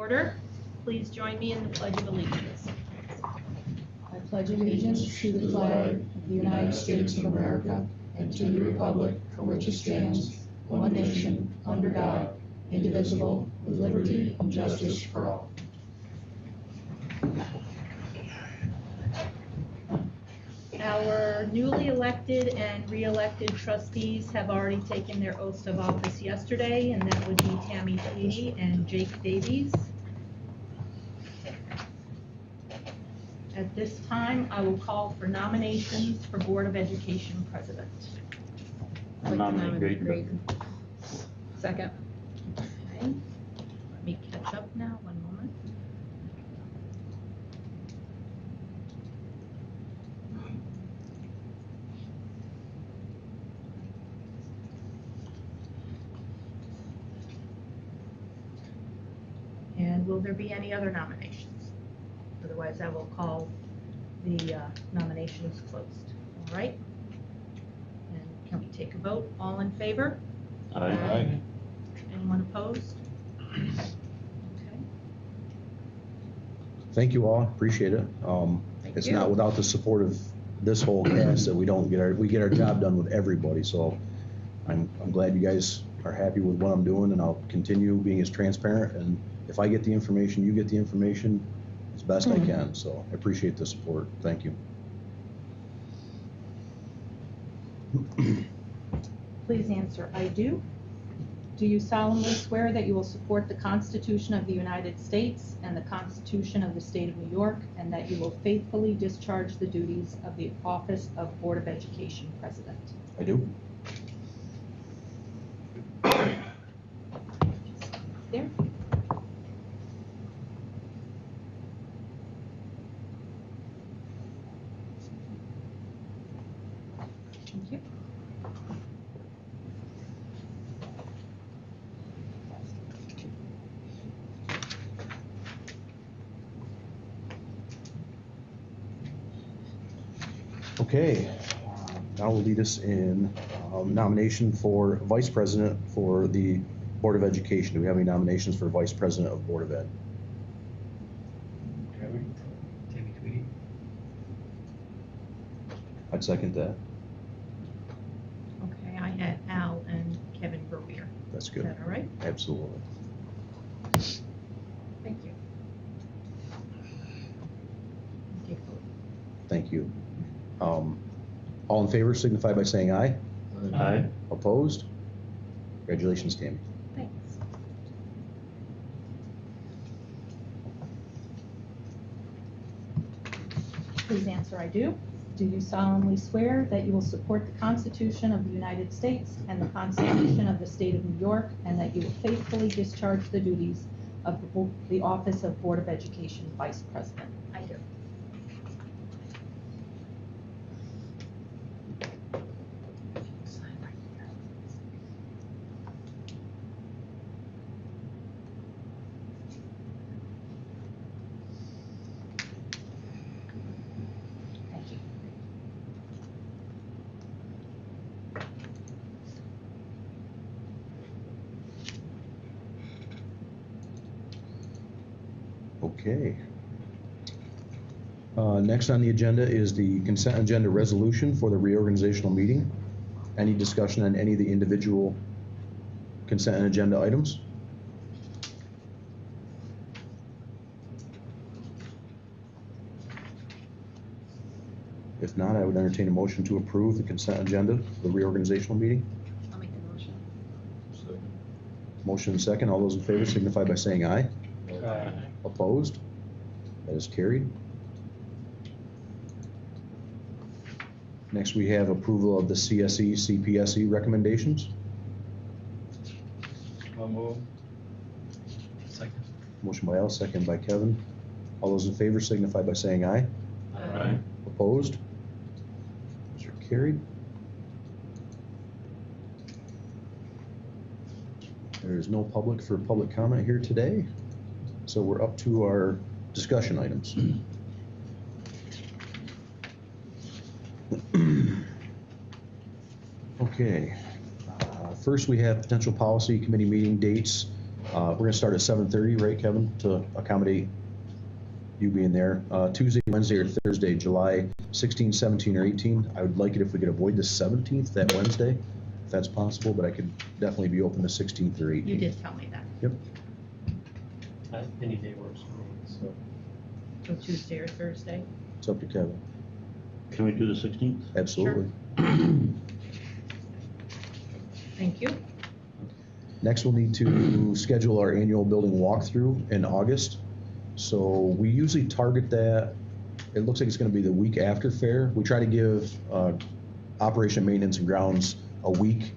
Order. Please join me in the Pledge of Allegiance. I pledge allegiance to the flag of the United States of America and to the republic for which it stands, one nation, under God, indivisible, with liberty and justice for all. Our newly elected and re-elected trustees have already taken their oaths of office yesterday, and that would be Tammy Tweedy and Jake Davies. At this time, I will call for nominations for Board of Education President. I'll nominate Graydon. Second. Okay. Let me catch up now, one moment. And will there be any other nominations? Otherwise, I will call the nominations closed. All right? And can we take a vote? All in favor? Aye. Anyone opposed? Okay. Thank you all, appreciate it. It's you. not without the support of this whole cast that we get our job done with everybody, so I'm glad you guys are happy with what I'm doing, and I'll continue being as transparent, and if I get the information, you get the information as best I can, so I appreciate the support. Thank you. Please answer, I do. Do you solemnly swear that you will support the Constitution of the United States and the Constitution of the State of New York, and that you will faithfully discharge the duties of the office of Board of Education President? I do. There. Thank you. Okay, now we'll lead us in nomination for Vice President for the Board of Education. Do we have any nominations for Vice President of Board of Ed? Tammy Tweedy. I'd second that. Okay, I had Al and Kevin Verweer. That's Is good. that all right? Absolutely. Thank you. Take a vote. Thank you. All in favor signify by saying aye. Aye. Opposed? Congratulations, Tammy. Thanks. Please answer, I do. Do you solemnly swear that you will support the Constitution of the United States and the Constitution of the State of New York, and that you will faithfully discharge the duties of the office of Board of Education Vice President? I do. Thank you. Okay. Next on the agenda is the consent agenda resolution for the reorganizational meeting. Any discussion on any of the individual consent agenda items? If not, I would entertain a motion to approve the consent agenda for the reorganizational meeting. I'll make the motion. Motion and second. All those in favor signify by saying aye. Aye. Opposed? That is carried. Next, we have approval of the CSE, CPSE recommendations. I'll move. Second. Motion by Al, second by Kevin. All those in favor signify by saying aye. Aye. Opposed? Those are carried. There is no public for public comment here today, so we're up to our discussion items. Okay. First, we have potential policy committee meeting dates We're gonna start at 7:30, right, Kevin, to accommodate you being there. Tuesday, Wednesday, or Thursday, July 16, 17, or 18. I would like it if we could avoid the 17th, that Wednesday, if that's possible, but I could definitely be open the 16th or 18th. You did tell me that. Yep. Any day works for me, so. So Tuesday or Thursday? It's up to Kevin. Can we do the 16th? Absolutely. Thank you. Next, we'll need to schedule our annual building walkthrough in August. So we usually target that, it looks like it's gonna be the week after fair. We try to give operation, maintenance, and grounds a week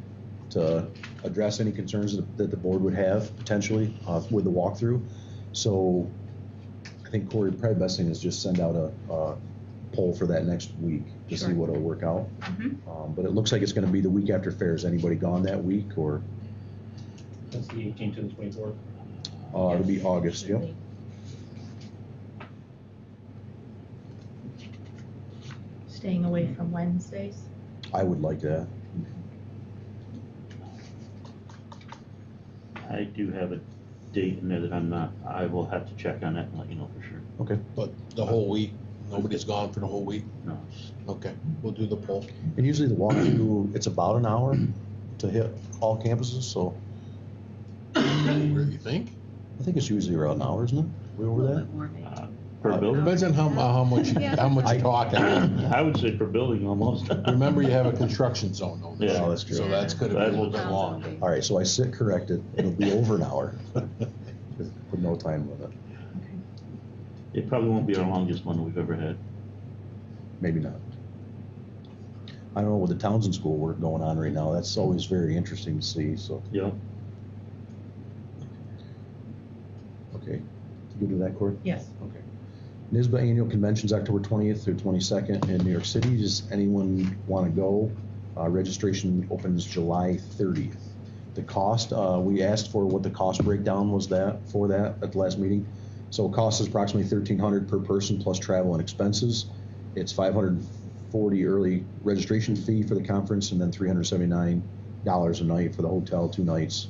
to address any concerns that the board would have potentially with the walkthrough. So I think, Corey, probably the best thing is just send out a poll for that next week to see Sure. what will work out. Mhm. But it looks like it's gonna be the week after fair. Is anybody gone that week, or? That's the 18th to the 24th. It'll be August, yep. Staying away from Wednesdays? I would like that. I do have a date in there that I'm not, I will have to check on that and let you know for sure. Okay. But the whole week, nobody's gone for the whole week? No, it's- Okay, we'll do the poll. And usually the walkthrough, it's about an hour to hit all campuses, so Where do you think? I think it's usually around an hour, isn't it? We over that? per building? Depends on how much Yeah. you're talking. I would say per building almost. Remember, you have a construction zone though. this Yeah. year, Oh, that's true. So that's gonna be a little bit longer. All right, so I sit corrected. It'll be over an hour with no time limit. It probably won't be our longest one that we've ever had. Maybe not. I don't know, with the Townsend School work going on right now, that's always very interesting to see, so, Yeah. okay. You good with that, Corey? Yes. Okay. NISBA Annual Convention's October 20th through 22nd in New York City. Does anyone want to go? Registration opens July 30th. The cost, we asked for what the cost breakdown was at the last meeting. So cost is approximately $1,300 per person plus travel and expenses. It's $540 early registration fee for the conference, and then $379 a night for the hotel, 2 nights.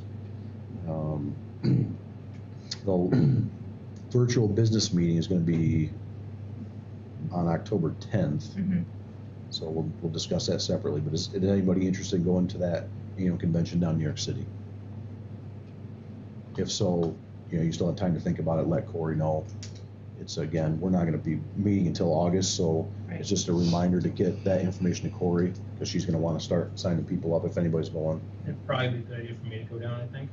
The virtual business meeting is going to be on October 10th. Mhm. So we'll discuss that separately, but is anybody interested in going to that, convention down in New York City? If so, you still have time to think about it, let Corey know. It's, again, we're not gonna be meeting until August, so Right. it's just a reminder to get that information to Corey, because she's gonna wanna start signing people up if anybody's going. It'd probably be a good idea for me to go down, I think.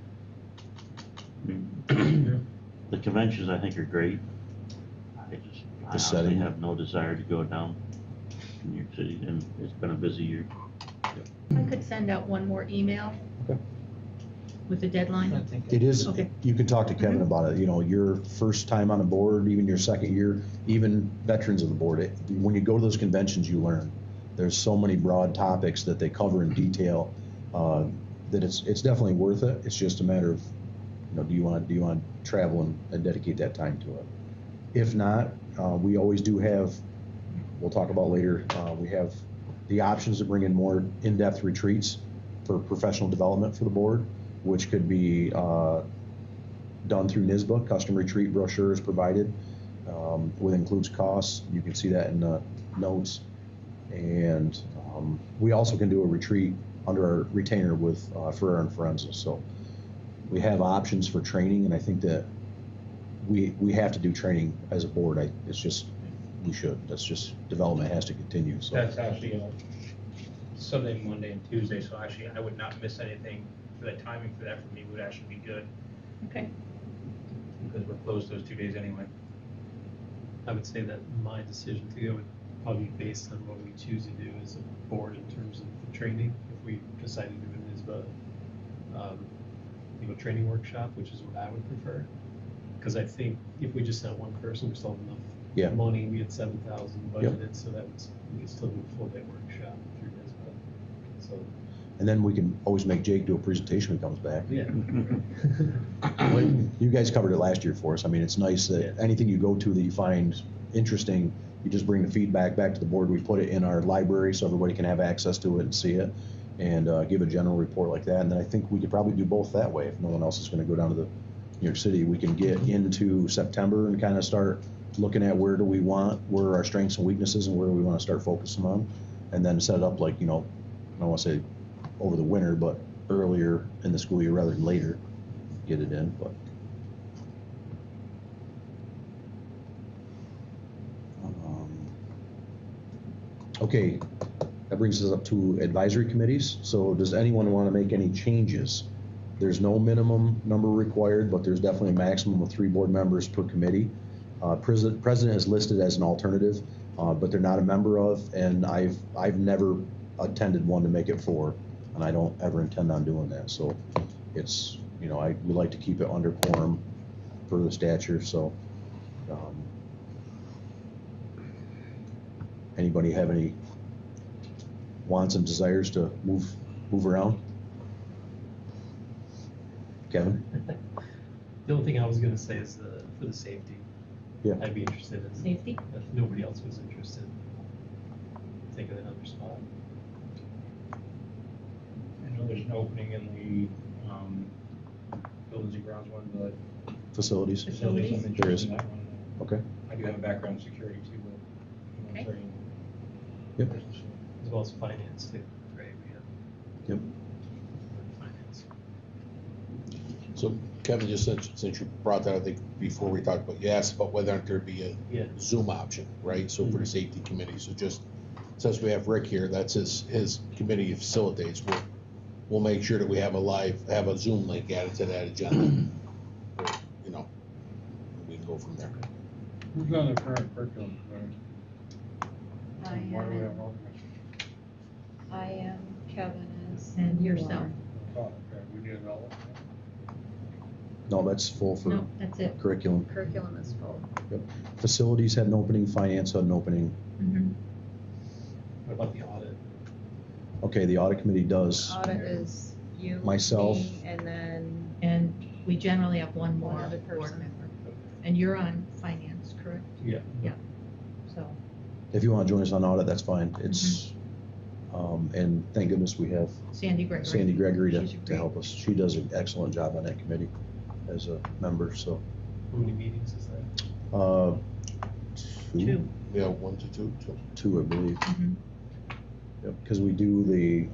The conventions, I think, are great. I honestly setting. have no desire to go down to New York City, and it's been a busy year. I could send out one more email Okay. with a deadline. It is, Okay. you can talk to Kevin about it, your first time on the board, even your second year, even veterans of the board. When you go to those conventions, you learn. There's so many broad topics that they cover in detail, that it's definitely worth it. It's just a matter of, do you want to travel and dedicate that time to it? If not, we always do have, we'll talk about later, we have the options to bring in more in-depth retreats for professional development for the board, which could be done through NISBA. Custom retreat brochure is provided, with includes costs. You can see that in the notes. And we also can do a retreat under our retainer with Ferrer and Forenza. So we have options for training, and I think that we have to do training as a board. It's just, we should. That's just, development has to continue, so. That's actually Sunday, Monday, and Tuesday, so actually I would not miss anything. For the timing for that for me would actually be good, Okay. because we're closed those 2 days anyway. I would say that my decision to go would probably be based on what we choose to do as a board in terms of the training. If we decide to do it as a training workshop, which is what I would prefer. Because I think if we just sent one person, we still have Yeah. enough money. We had 7,000 budgeted, so that was, we could still do a full day workshop through NISBA. So, And then we can always make Jake do a presentation when he comes back. yeah. Well, you guys covered it last year for us. I mean, it's nice that Yeah. anything you go to that you find interesting, you just bring the feedback back to the board. We put it in our library so everybody can have access to it and see it, and give a general report like that. And then I think we could probably do both that way if no one else is gonna go down to the New York City, we can get into September and kind of start looking at where are our strengths and weaknesses and where do we want to start focusing on, and then set it up like, I don't want to say over the winter, but earlier in the school year rather than later, get it in, but. Okay, that brings us up to advisory committees. So does anyone want to make any changes? There's no minimum number required, but there's definitely a maximum of 3 board members per committee. President is listed as an alternative, but they're not a member of, and I've never attended one to make it 4, and I don't ever intend on doing that. So it's, I would like to keep it under quorum per the statute, so. Anybody have any wants and desires to move around? Kevin? The only thing I was gonna say is for the safety. Yeah. I'd be interested in. Safety? If nobody else was interested, taking another spot. I know there's an opening in the buildings and grounds one, but Facilities? facilities, I'm There interested is. in that one. Okay. I do have a background in security too, but Okay. training. Yep. As well as finance too, right? We have Yep. finance. So Kevin, just since you brought that, I think before we talked about, you asked about whether or not there'd be a Yeah. Zoom option, right? So for the safety committee, so just, since we have Rick here, that's his committee facilitates, we'll make sure that we have a Zoom link added to that agenda. We can go from there. Who's on the current curriculum? I am, Kevin is. And you yourself. are. Oh, okay, we did it all. No, that's full for No, that's it. curriculum. Curriculum is full. Facilities had an opening, finance had an opening. Mhm. What about the audit? Okay, the audit committee does. Audit is you, Myself. me, and then And we generally have one more One other board person. member. And you're on finance, correct? Yeah. So, If you want to join us on audit, that's fine. It's, and thank goodness we have Sandy Gregory. Sandy Gregory She's to great. help us. She does an excellent job on that committee as a member, so. How many meetings is that? Two. Yeah, 1 to 2, so. 2, I believe. Mhm. Yep, because we do the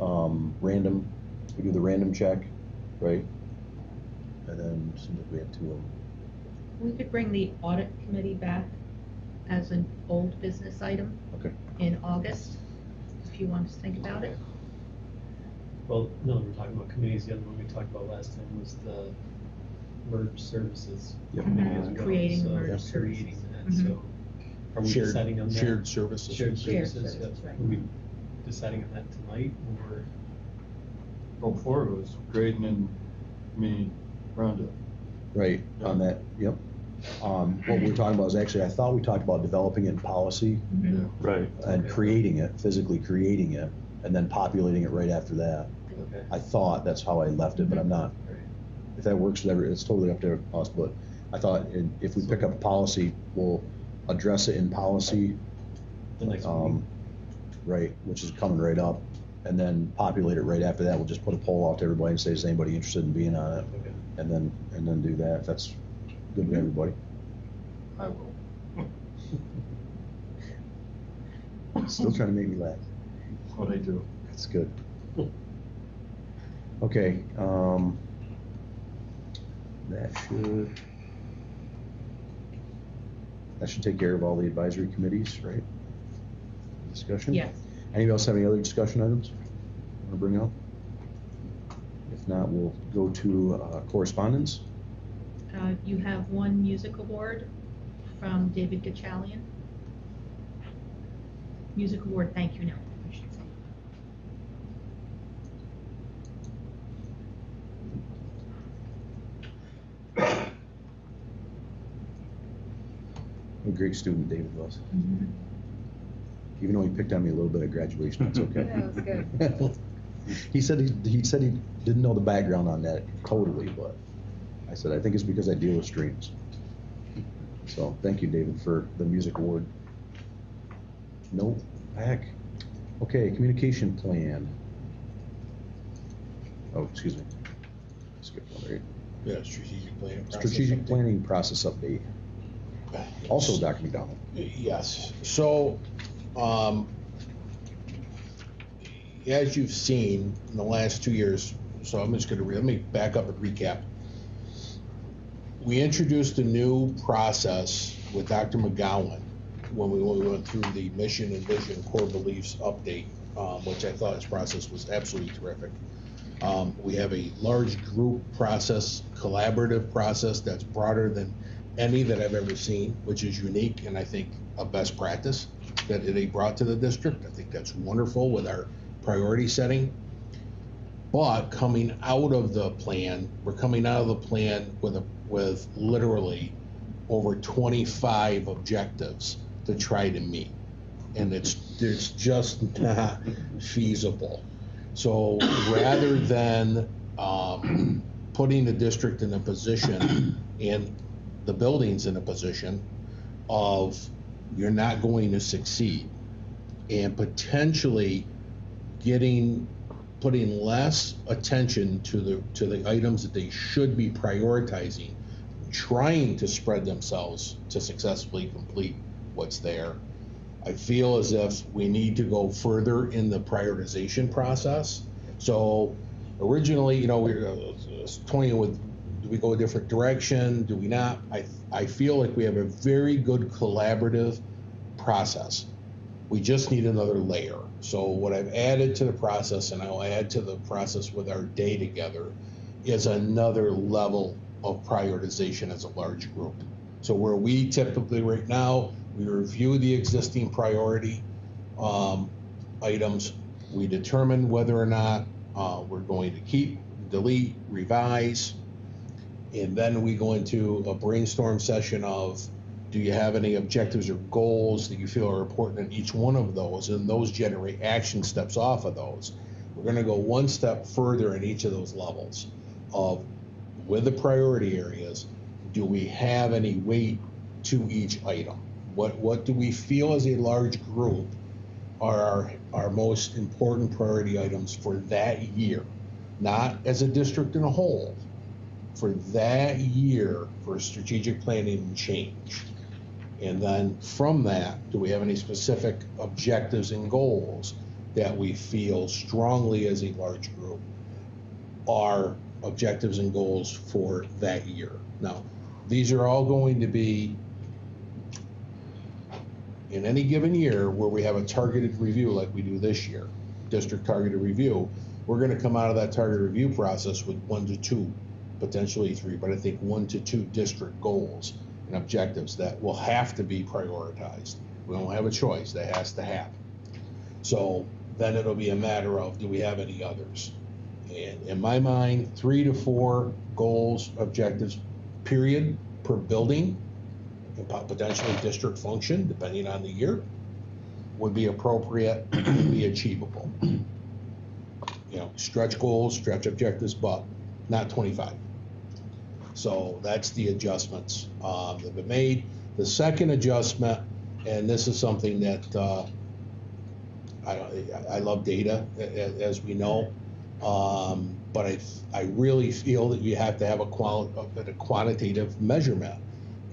random check, right? And then it seems like we have 2 of them. We could bring the audit committee back as an old business item Okay. in August, if you want to think about it. Well, no, we're talking about committees. The other one we talked about last time was the merged services Yep. committee as well. Creating So, merged yeah, services. creating that, Mhm. so are we Shared- deciding on that? Shared services. Shared Shared services, services, yeah. right. Are we deciding on that tonight, or? Before it was grading and Rhonda. Right, on that, yep. What we're talking about is actually, I thought we talked about developing it in policy Mhm. Right. and creating it, physically creating it, and then populating it right after that. Okay. I thought that's how I left it, but I'm not. Right. If that works, whatever, it's totally up to us, but I thought if we pick up a policy, we'll address it in policy, The next meeting. right, which is coming right up, and then populate it right after that. We'll just put a poll out to everybody and say, is anybody interested in being on it? Okay. And then do that, if that's good with everybody. I will. Still trying to make me laugh. That's what I do. That's good. Okay, that should take care of all the advisory committees, right? Discussion? Yes. Anybody else have any other discussion items want to bring up? If not, we'll go to correspondence. You have one music award from David Gachalian. Music award, thank you note, I should say. What a great student David was. Even though he picked on me a little bit at graduation, that's okay. Yeah, that was good. He said he didn't know the background on that totally, but I said, I think it's because I deal with streams. So thank you, David, for the music award. No, back. Okay, communication plan. Oh, excuse me. Skip one, right? Yeah, strategic planning process. Strategic planning process update. Also, Dr. McDonald. Yes, so, as you've seen in the last 2 years, so I'm just gonna, let me back up and recap. We introduced a new process with Dr. McGowan when we went through the mission and vision core beliefs update, which I thought this process was absolutely terrific. We have a large group process, collaborative process that's broader than any that I've ever seen, which is unique and I think a best practice that they brought to the district. I think that's wonderful with our priority setting. But coming out of the plan, we're coming out of the plan with literally over 25 objectives to try to meet. And it's just not feasible. So rather than putting the district in a position and the buildings in a position of you're not going to succeed and potentially putting less attention to the items that they should be prioritizing, trying to spread themselves to successfully complete what's there. I feel as if we need to go further in the prioritization process. So originally, we were toying with, do we go a different direction? Do we not? I feel like we have a very good collaborative process. We just need another layer. So what I've added to the process, and I'll add to the process with our day together, is another level of prioritization as a large group. So where we typically right now, we review the existing priority items. We determine whether or not we're going to keep, delete, revise, and then we go into a brainstorm session of, do you have any objectives or goals that you feel are important in each one of those, and those generate action steps off of those. We're going to go one step further in each of those levels of, with the priority areas, do we have any weight to each item? What do we feel as a large group are our most important priority items for that year? Not as a district in a whole, for that year for strategic planning and change. And then from that, do we have any specific objectives and goals that we feel strongly as a large group are objectives and goals for that year? Now, these are all going to be in any given year where we have a targeted review like we do this year, district targeted review. We're going to come out of that targeted review process with 1 to 2, potentially 3, but I think 1 to 2 district goals and objectives that will have to be prioritized. We don't have a choice, that has to happen. So then it'll be a matter of, do we have any others? And in my mind, 3 to 4 goals, objectives, period, per building, and potentially district function, depending on the year, would be appropriate and be achievable. Stretch goals, stretch objectives, but not 25. So that's the adjustments that have been made. The second adjustment, and this is something that I love data, as we know, but I really feel that you have to have a quantitative measurement,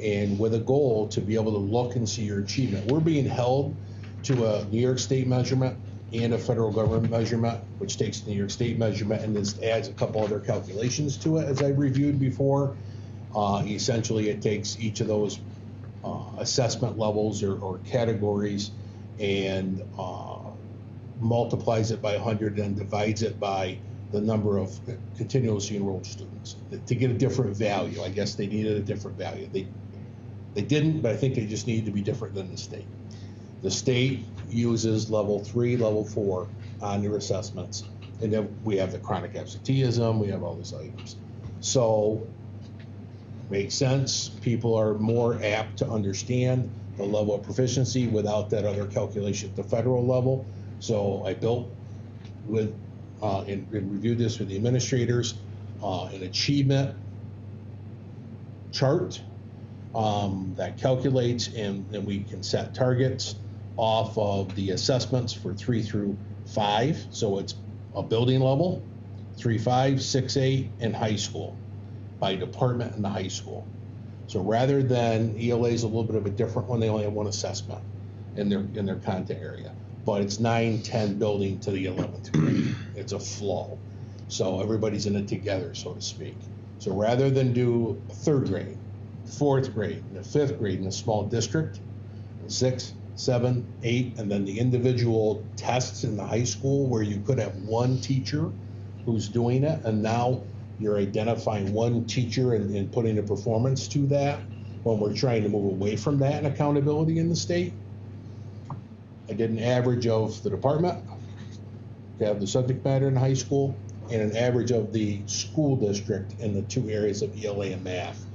and with a goal to be able to look and see your achievement. We're being held to a New York State measurement and a federal government measurement, which takes the New York State measurement and this adds a couple other calculations to it, as I reviewed before. Essentially, it takes each of those assessment levels or categories and multiplies it by 100 and divides it by the number of continuously enrolled students to get a different value. I guess they needed a different value. They didn't, but I think they just needed to be different than the state. The state uses level 3, level 4 on their assessments, and then we have the chronic absenteeism, we have all these items. So, makes sense. People are more apt to understand the level of proficiency without that other calculation at the federal level. So I built with and reviewed this with the administrators, an achievement chart that calculates, and then we can set targets off of the assessments for 3 through 5. So it's a building level, 3, 5, 6, 8, and high school. by department in the high school. So rather than, ELA is a little bit of a different one, they only have one assessment in their content area. But it's 9, 10 building to the 11th grade. It's a flow. So everybody's in it together, so to speak. So rather than do 3rd grade, 4th grade, and the 5th grade in a small district, 6, 7, 8, and then the individual tests in the high school where you could have one teacher who's doing it, and now you're identifying one teacher and putting a performance to that, when we're trying to move away from that in accountability in the state. I did an average of the department, to have the subject matter in high school, and an average of the school district in the 2 areas of ELA and math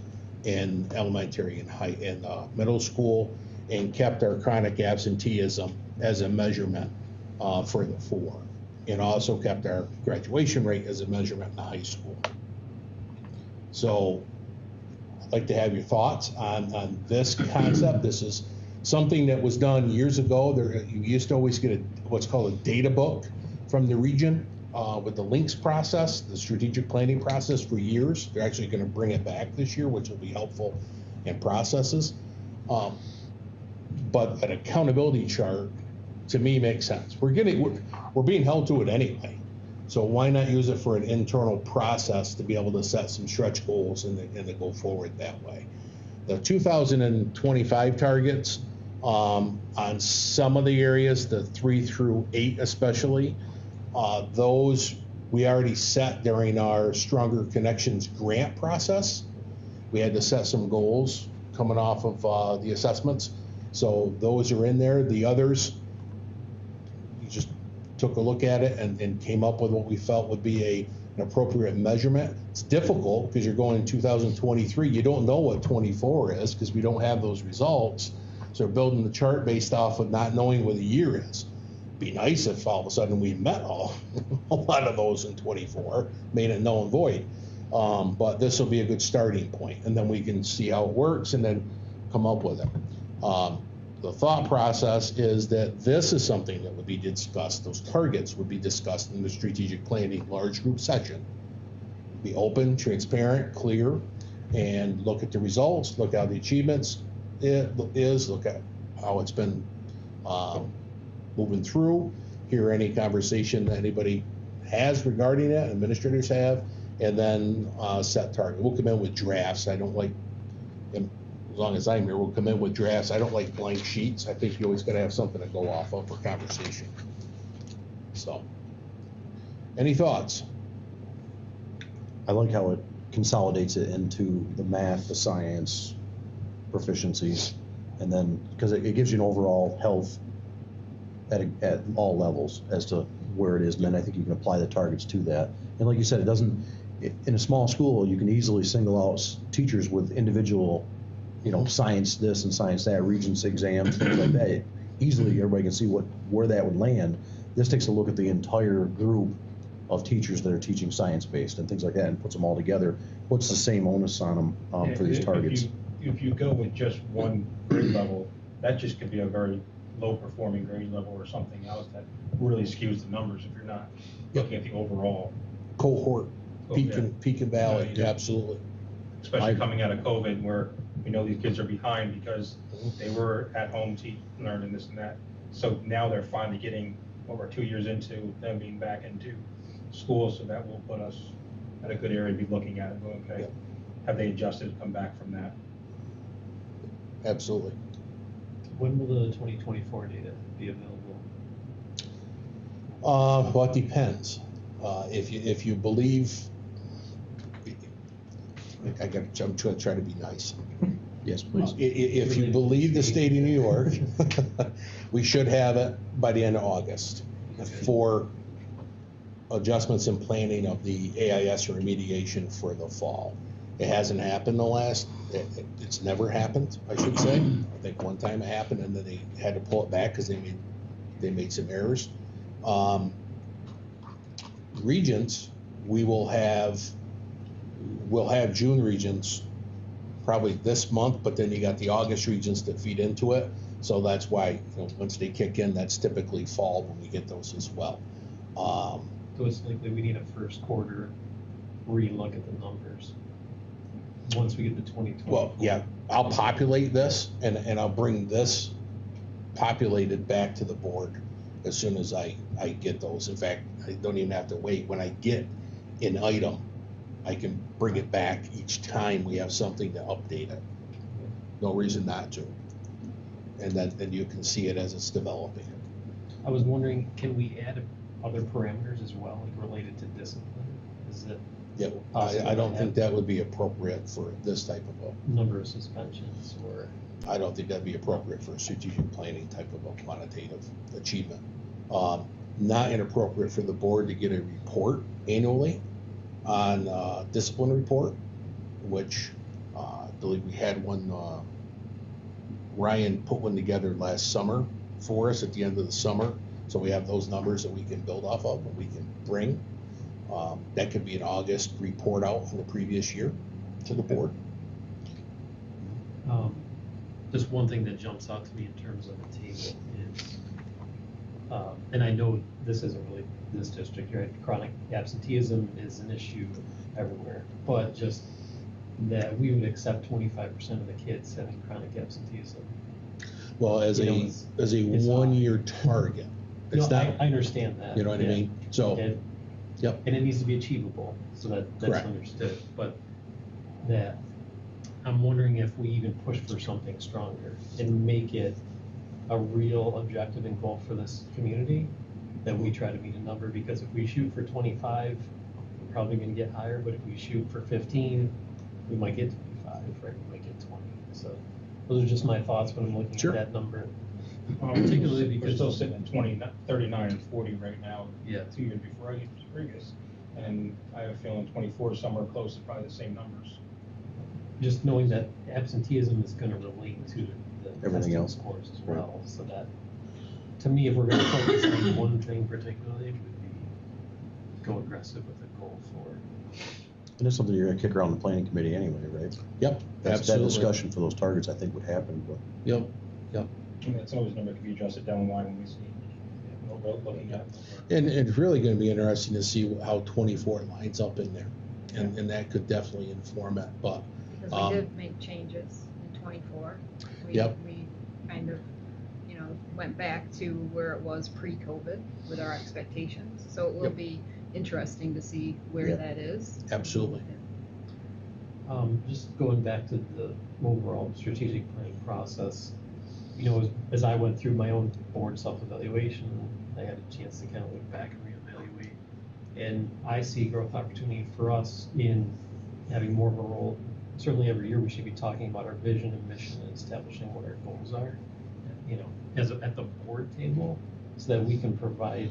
in elementary and middle school, and kept our chronic absenteeism as a measurement for the 4, and also kept our graduation rate as a measurement in the high school. So I'd like to have your thoughts on this concept. This is something that was done years ago. You used to always get what's called a data book from the region with the links process, the strategic planning process for years. They're actually going to bring it back this year, which will be helpful in processes. But an accountability chart, to me, makes sense. We're being held to it anyway. So why not use it for an internal process to be able to set some stretch goals and to go forward that way? The 2025 targets, on some of the areas, the 3 through 8 especially, those we already set during our Stronger Connections grant process. We had to set some goals coming off of the assessments. So those are in there. The others, we just took a look at it and came up with what we felt would be an appropriate measurement. It's difficult because you're going in 2023. You don't know what 24 is because we don't have those results. So we're building the chart based off of not knowing what the year is. Be nice if all of a sudden we met a lot of those in 24, made it null and void. But this will be a good starting point, and then we can see how it works and then come up with it. The thought process is that this is something that would be discussed, those targets would be discussed in the strategic planning large group session. Be open, transparent, clear, and look at the results, look how the achievements look at how it's been moving through, hear any conversation that anybody has regarding it, administrators have, and then set target. We'll come in with drafts. I don't like, as long as I'm here, we'll come in with drafts. I don't like blank sheets. I think you always got to have something to go off of for conversation. So, any thoughts? I like how it consolidates it into the math, the science proficiencies, and then, because it gives you an overall health at all levels as to where it is, and then I think you can apply the targets to that. And like you said, it doesn't, in a small school, you can easily single out teachers with individual, science this and science that, regents exams, things like that. Easily, everybody can see where that would land. This takes a look at the entire group of teachers that are teaching science-based and things like that, and puts them all together. Puts the same onus on them for these targets. If you go with just one grade level, that just could be a very low-performing grade level or something else that really skews the numbers if you're not looking at the overall Cohort, peak and valley, Yeah. absolutely. Especially coming out of COVID, where we know these kids are behind because they were at home learning this and that. So now they're finally getting what we're 2 years into, them being back into school. So that will put us at a good area to be looking at and going, okay, have they adjusted, come back from that? Absolutely. When will the 2024 data be available? Well, it depends. If you believe, I'm trying to be nice. Yes, please. If you believe the state of New York, we should have it by the end of August for adjustments and planning of the AIS remediation for the fall. It hasn't happened it's never happened, I should say. I think one time it happened and then they had to pull it back because they made some errors. Regents, we'll have June regents probably this month, but then you got the August regents that feed into it. So that's why, once they kick in, that's typically fall when we get those as well. So it's likely we need a first quarter relook at the numbers. once we get the 2020. Well, yeah, I'll populate this and I'll bring this populated back to the board as soon as I get those. In fact, I don't even have to wait. When I get an item, I can bring it back each time we have something to update it. No reason not to. And then you can see it as it's developing. I was wondering, can we add other parameters as well, like related to discipline? Is it Yeah, I don't think that would be appropriate for this type of number of suspensions or? I don't think that'd be appropriate for a strategic planning type of a quantitative achievement. Not inappropriate for the board to get a report annually on discipline report, which I believe we had one, Ryan put one together last summer for us at the end of the summer. So we have those numbers that we can build off of and we can bring. That could be an August report out from the previous year to the board. Just one thing that jumps out to me in terms of the table is, and I know this isn't really this district, right? Chronic absenteeism is an issue everywhere, but just that we would accept 25% of the kids having chronic absenteeism. Well, as You know, a it's one-year target. It's No, not, I understand that. you know what I yeah. mean? So, And- yep. And it needs to be achievable, so that's Correct. understood, but that, I'm wondering if we even push for something stronger and make it a real objective and goal for this community, that we try to meet a number, because if we shoot for 25, we're probably gonna get higher, but if we shoot for 15, we might get 25, right, we might get 20, so those are just my thoughts when I'm looking Sure. at that number. Particularly because- we're still sitting at 20, 39 and 40 right now. Yeah. 2 years before I was previous. And I have a feeling 24 is somewhere close to probably the same numbers. Just knowing that absenteeism is gonna relate to the Everything testing else. scores as well, so that, to me, if we're gonna focus on one thing particularly, it would be go aggressive with a goal for. And it's something you're gonna kick around the planning committee anyway, right? Yep, That absolutely. discussion for those targets, I think, would happen, but Yep. And that's always a number that can be adjusted down the line when we see, what we're looking at. And it's really gonna be interesting to see how 24 lines up in there. And that could definitely inform it, but, Because we did make changes in 24. Yep. We kind of, went back to where it was pre-COVID with our expectations. So it will Yep. be interesting to see where Yeah. that is. absolutely. Just going back to the overall strategic planning process, as I went through my own board self-evaluation, I had a chance to kind of look back and reevaluate. And I see growth opportunity for us in having more of a role. Certainly every year we should be talking about our vision and mission and establishing what our goals are, at the board table, so that we can provide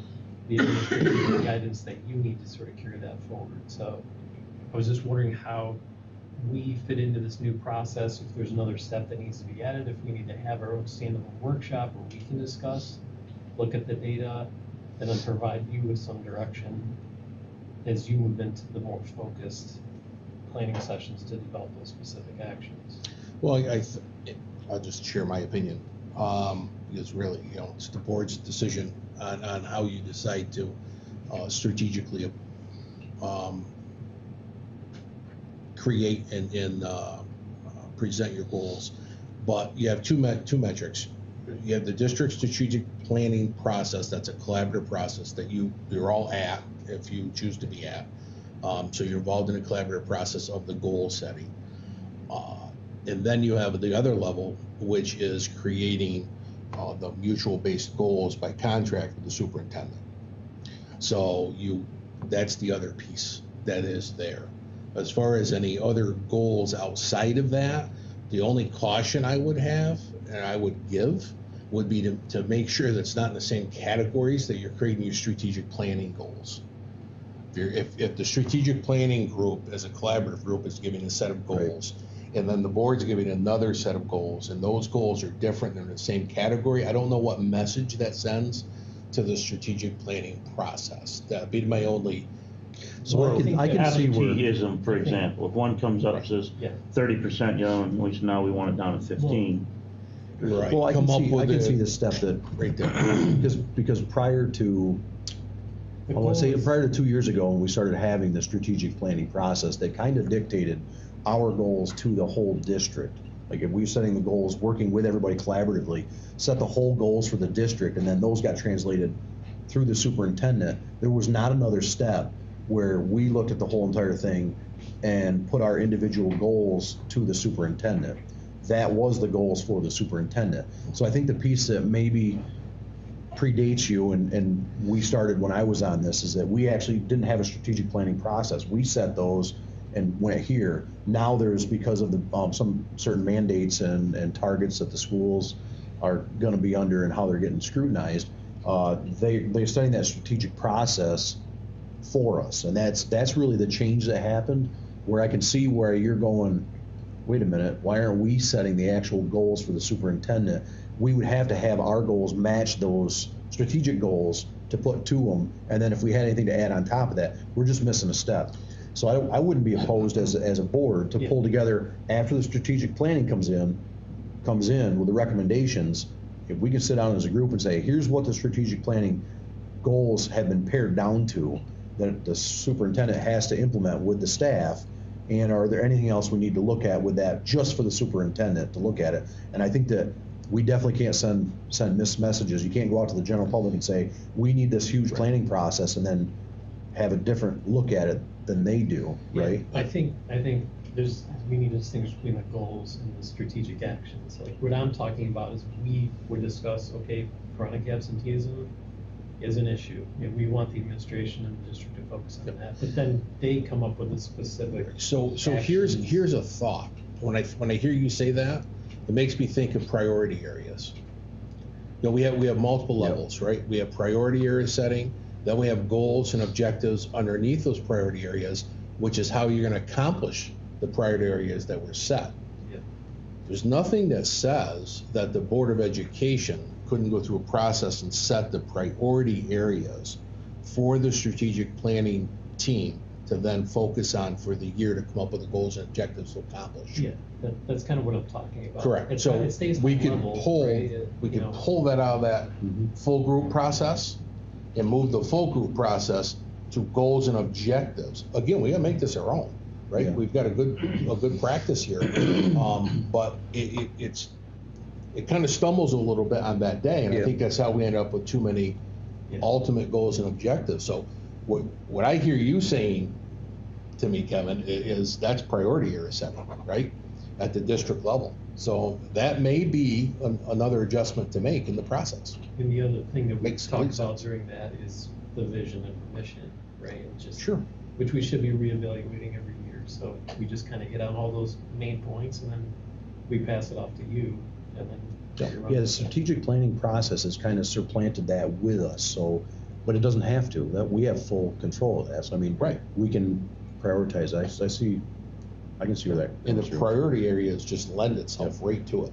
the administrative guidance that you need to sort of carry that forward. So I was just wondering how we fit into this new process, if there's another step that needs to be added, if we need to have our own standalone workshop where we can discuss, look at the data, and then provide you with some direction as you move into the more focused planning sessions to develop those specific actions. Well, I'll just share my opinion. Because really, it's the board's decision on how you decide to strategically create and present your goals. But you have two metrics. You have the district strategic planning process. That's a collaborative process that you're all at if you choose to be at. So you're involved in a collaborative process of the goal setting. And then you have the other level, which is creating the mutual-based goals by contract with the superintendent. So that's the other piece that is there. As far as any other goals outside of that, the only caution I would have and I would give would be to make sure that it's not in the same categories that you're creating your strategic planning goals. If the strategic planning group as a collaborative group is giving a set of goals, and then the board's giving another set of goals, and those goals are different and in the same category, I don't know what message that sends to the strategic planning process. That'd be my only. So I can see where, Absenteeism, for example, if one comes up and says Yeah. 30%, and we now we want it down to 15. Right. well, I Come up can with see a- the step that, Right there. because prior to, The well, let's goal say is- prior to 2 years ago, when we started having the strategic planning process, that kind of dictated our goals to the whole district. Like if we're setting the goals, working with everybody collaboratively, set the whole goals for the district, and then those got translated through the superintendent, there was not another step where we looked at the whole entire thing and put our individual goals to the superintendent. That was the goals for the superintendent. So I think the piece that maybe predates you and we started when I was on this is that we actually didn't have a strategic planning process. We set those and went here. Now there's, because of the some certain mandates and targets that the schools are going to be under and how they're getting scrutinized, they're setting that strategic process for us, and that's really the change that happened. Where I can see where you're going, wait a minute, why aren't we setting the actual goals for the superintendent? We would have to have our goals match those strategic goals to put to them, and then if we had anything to add on top of that, we're just missing a step. So I wouldn't be opposed as a board to pull together after the strategic planning comes in with the recommendations. If we can sit down as a group and say, here's what the strategic planning goals have been pared down to, that the superintendent has to implement with the staff, and are there anything else we need to look at with that just for the superintendent to look at it? And I think that we definitely can't send missed messages. You can't go out to the general public and say, we need this huge planning process, and then have a different look at it than they do, right? I think we need to distinguish between the goals and the strategic actions. Like what I'm talking about is we would discuss, okay, chronic absenteeism is an issue, and we want the administration and the district to focus on that. But then they come up with a specific. So here's a thought. When I hear you say that, it makes me think of priority areas. You know, we have multiple levels, right? We have priority area setting, then we have goals and objectives underneath those priority areas, which is how you're going to accomplish the priority areas that were set. Yeah. There's nothing that says that the Board of Education couldn't go through a process and set the priority areas for the strategic planning team to then focus on for the year to come up with the goals and objectives to accomplish. Yeah, that's kind of what I'm talking about. Correct. So So it stays we high could level, pull, right? we You could know. pull that out of that full group process and move the full group process to goals and objectives. Again, we gotta make this our own, right? Yeah. We've got a good practice here. But it kind of stumbles a little bit on that day, and I Yeah. think that's how we end up with too many Yeah. ultimate goals and objectives. So what I hear you saying to me, Kevin, is that's priority area setting, right? At the district level. So that may be another adjustment to make in the process. And the other thing that we Makes talked sense. about during that is the vision and mission, right? And just Sure. which we should be reevaluating every year. So we just kind of hit on all those main points, and then we pass it off to you, and then. you run Yeah, the with it. strategic planning process has kind of supplanted that with us, so, but it doesn't have to. That we have full control of that. So I mean, Right. we can prioritize. I can see where that. And the comes through. priority areas just lend itself right to it.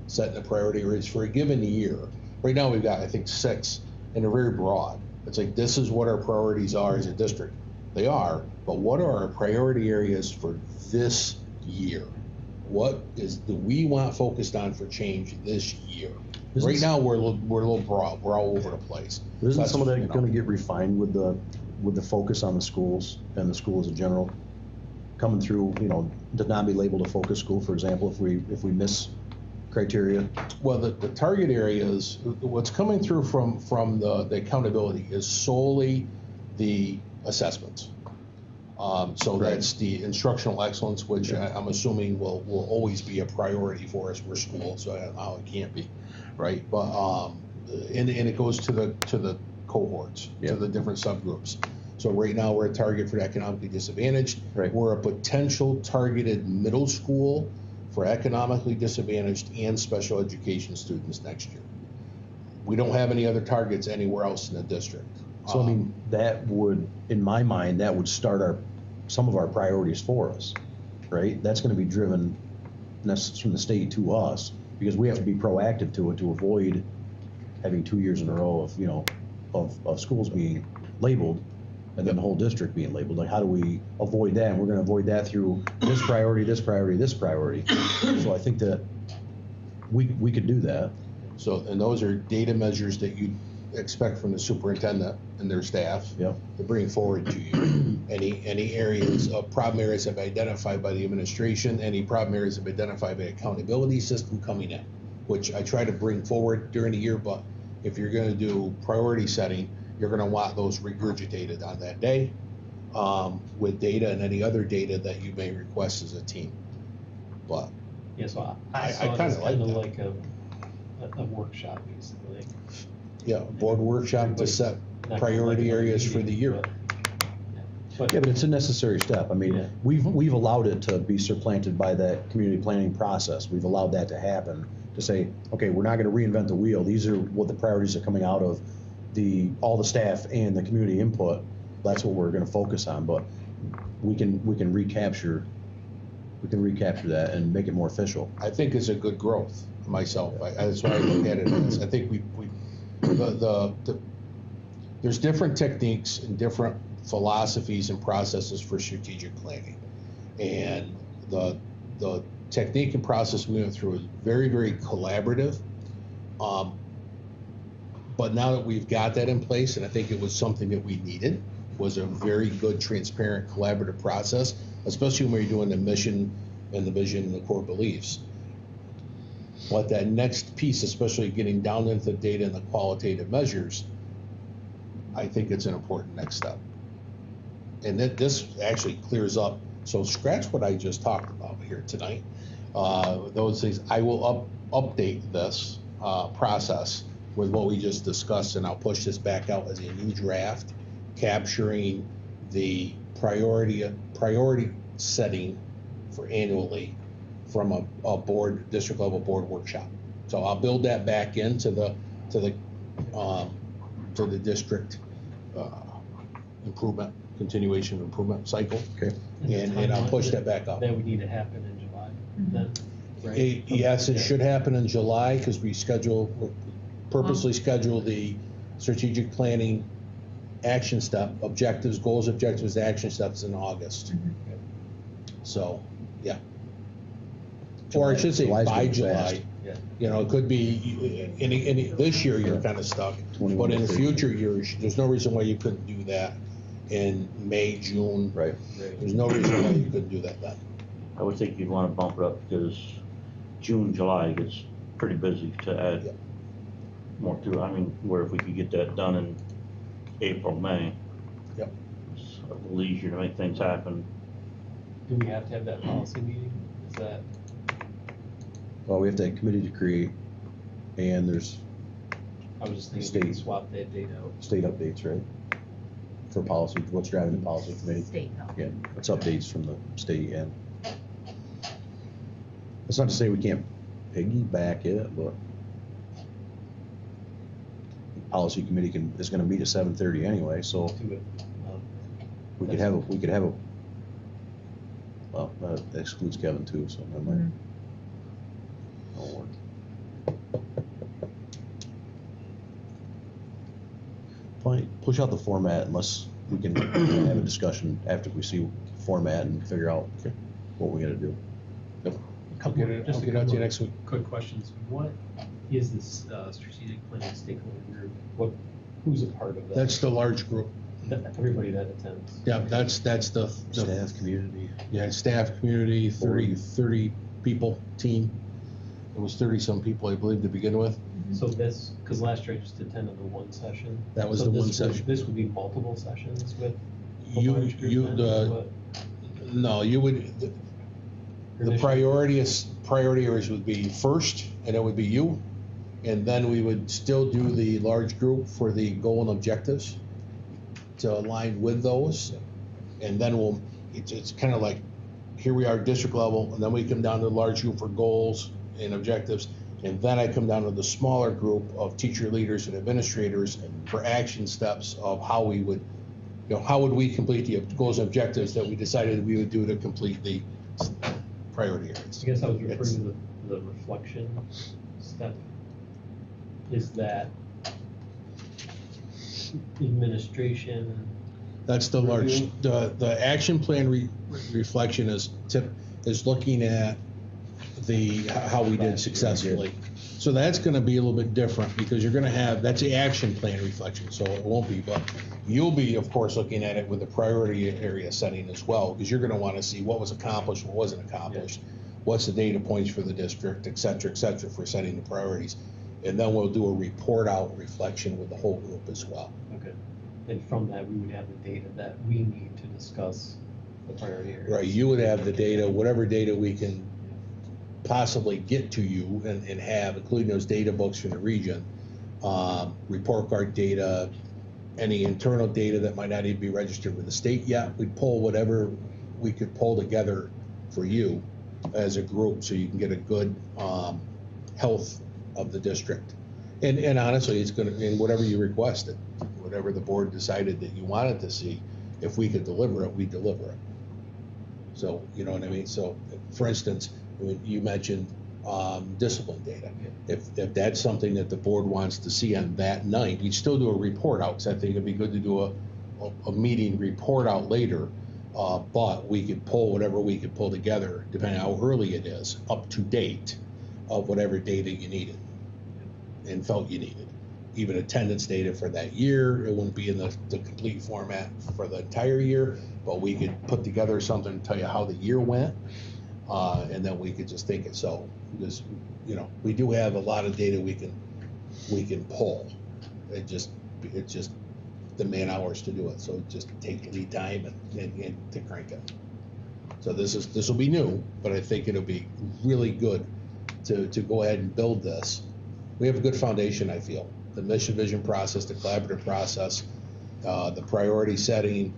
Setting the priority areas for a given year. Right now, we've got, I think, 6, and they're very broad. It's like, this is what our priorities are as a district. They are, but what are our priority areas for this year? What do we want focused on for change this year? Isn't Right s- now, we're a little broad. We're all over the place. Isn't That's, some of you that know. going to get refined with the focus on the schools and the schools in general? Coming through, to not be labeled a focus school, for example, if we miss criteria. Well, the target areas, what's coming through from the accountability is solely the assessments. So Right. that's the instructional excellence, which Yeah. I'm assuming will always be a priority for us. We're school, so how it can't be, right? But and it goes to the cohorts, Yeah. to the different subgroups. So right now, we're a target for the economically disadvantaged. Right. We're a potential targeted middle school for economically disadvantaged and special education students next year. We don't have any other targets anywhere else in the district. So I mean, that would, in my mind, that would start some of our priorities for us, right? That's going to be driven from the state to us, because we have to be proactive to it to avoid having 2 years in a row of schools being labeled and then the whole district being labeled. Like, how do we avoid that? And we're going to avoid that through this priority, this priority, this priority. So I think that we could do that. So, and those are data measures that you expect from the superintendent and their staff Yep. to bring forward to you. any areas of problem areas have been identified by the administration, any problem areas have been identified by the accountability system coming in, which I try to bring forward during the year, but if you're gonna do priority setting, you're gonna want those regurgitated on that day, with data and any other data that you may request as a team. But Yeah, so I I saw it kinda as kind of like like a workshop, basically. yeah, board workshop to set Not priority like a areas for meeting, the year. But Yeah, but it's a necessary step. I mean, Yeah. we've allowed it to be supplanted by that community planning process. We've allowed that to happen, to say, okay, we're not gonna reinvent the wheel. These are what the priorities are coming out of all the staff and the community input. That's what we're gonna focus on, but we can recapture that and make it more official. I think is a good growth myself. That's why I look at it as, I think there's different techniques and different philosophies and processes for strategic planning. And the technique and process we went through is very, very collaborative. But now that we've got that in place, and I think it was something that we needed, was a very good, transparent, collaborative process, especially when you're doing the mission and the vision and the core beliefs. But that next piece, especially getting down into the data and the qualitative measures, I think it's an important next step. And this actually clears up, so scratch what I just talked about here tonight. Those things, I will update this process with what we just discussed, and I'll push this back out as a new draft, capturing the priority setting for annually from a board, district level board workshop. So I'll build that back into the district improvement, continuation improvement cycle. Okay. And I'll push that back up. That would need to happen in July, then, right? Yes, it Yeah. should happen in July, because we purposely schedule the strategic planning action step, objectives, goals, objectives, action steps in August. So, yeah. Or I should say July's by going July. fast. Yeah. You know, it could be, this year you're kind of stuck, 21 but in to the 30. future years, there's no reason why you couldn't do that in May, June. Right. There's no reason why you couldn't do that then. I would think you'd wanna bump it up because June, July gets pretty busy to add Yep. more to it. I mean, where if we could get that done in April, May. Yep. It's a little easier to make things happen. Do we have to have that policy meeting? Is that, Well, we have to have a committee to create, and there's I was just thinking we could State. swap that date out. state updates, right? For policy, what's driving the policy committee? State help. Yeah, it's updates from the state, and it's not to say we can't piggyback it, but policy committee is gonna meet at 7:30 anyway, so Do it. we could have a, well, that excludes Kevin too, so never mind. That'll work. Fine, push out the format unless we can have a discussion after we see format and figure out what we gotta do. I'll get it out to you next week. Quick questions. What is this strategic planning stakeholder group? Who's a part of that? That's the large group. Everybody that attends. Yeah, that's the Staff, community. yeah, staff, community, 30 people, team. It was 30-some people, I believe, to begin with. So this, because last year I just attended the one session. That was So the this one would- session. This would be multiple sessions with a You, large group you, then, the, or what? no, you would, the Initially? priority areas would be first, and it would be you. And then we would still do the large group for the goal and objectives to align with those. And then it's kind of like, here we are district level, and then we come down to the large group for goals and objectives. And then I come down to the smaller group of teacher leaders and administrators for action steps of how we would, how would we complete the goals and objectives that we decided we would do to complete the priority areas. I guess I was It's- referring to the reflection step. Is that administration? That's the large, Review. the action plan reflection is looking at how we did successfully. So that's gonna be a little bit different, because you're gonna have, that's the action plan reflection, so it won't be, but you'll be, of course, looking at it with the priority area setting as well, because you're gonna wanna see what was accomplished, what wasn't accomplished, what's the data points for the district, et cetera, for setting the priorities. And then we'll do a report out reflection with the whole group as well. Okay. And from that, we would have the data that we need to discuss the priority areas. Right, you would have the data, whatever data we can possibly get to you and have, including those data books from the region, report card data, any internal data that might not even be registered with the state yet. We'd pull whatever we could pull together for you as a group, so you can get a good health of the district. And honestly, it's gonna, and whatever you requested, whatever the board decided that you wanted to see, if we could deliver it, we deliver it. So, you know what I mean? So, for instance, when you mentioned discipline data. If that's something that the board wants to see on that night, we'd still do a report out, because I think it'd be good to do a meeting report out later. But we could pull whatever we could pull together, depending on how early it is, up to date of whatever data you needed and felt you needed. Even attendance data for that year, it wouldn't be in the complete format for the entire year, but we could put together something to tell you how the year went, and then we could just take it. So, because, you know, we do have a lot of data we can pull. It's just the man hours to do it. So it just take lead time and to crank it. So this will be new, but I think it'll be really good to go ahead and build this. We have a good foundation, I feel. The mission vision process, the collaborative process, the priority setting.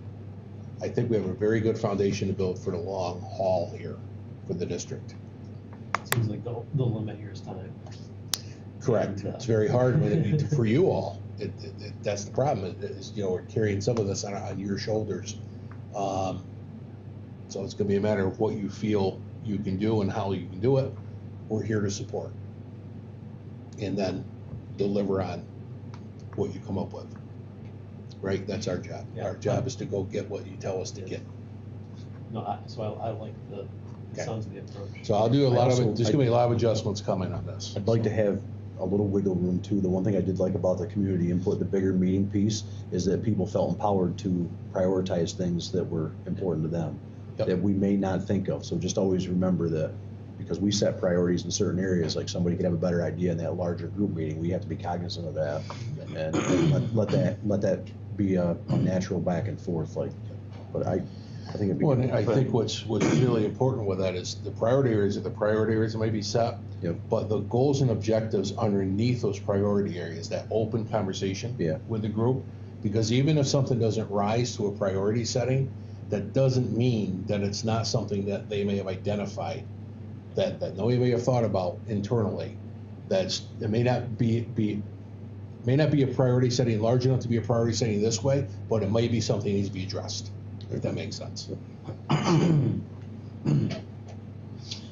I think we have a very good foundation to build for the long haul here for the district. Seems like the limit here is time. Correct. And, It's very hard for you all. That's the problem. Is, you know, we're carrying some of this on your shoulders. So it's going to be a matter of what you feel you can do and how you can do it. We're here to support, and then deliver on what you come up with. Right? That's our job. Yeah. Our job is to go get what you tell us to get. No, I like the sounds of the approach. So I'll do a lot of it. There's I- going to be a lot of adjustments coming on this. I'd like to have a little wiggle room too. The one thing I did like about the community input, the bigger meeting piece, is that people felt empowered to prioritize things that were important to them, Yep. that we may not think of. So just always remember that, because we set priorities in certain areas, like somebody could have a better idea in that larger group meeting. We have to be cognizant of that, and let that be a natural back and forth. Like, but I think it'd be. Well, good. and I think what's really important with that is the priority areas that may be set. Yep. But the goals and objectives underneath those priority areas, that open conversation Yeah. with the group, because even if something doesn't rise to a priority setting, that doesn't mean that it's not something that they may have identified, that nobody may have thought about internally. It may not be a priority setting large enough to be a priority setting this way, but it may be something that needs to be addressed, if that makes sense.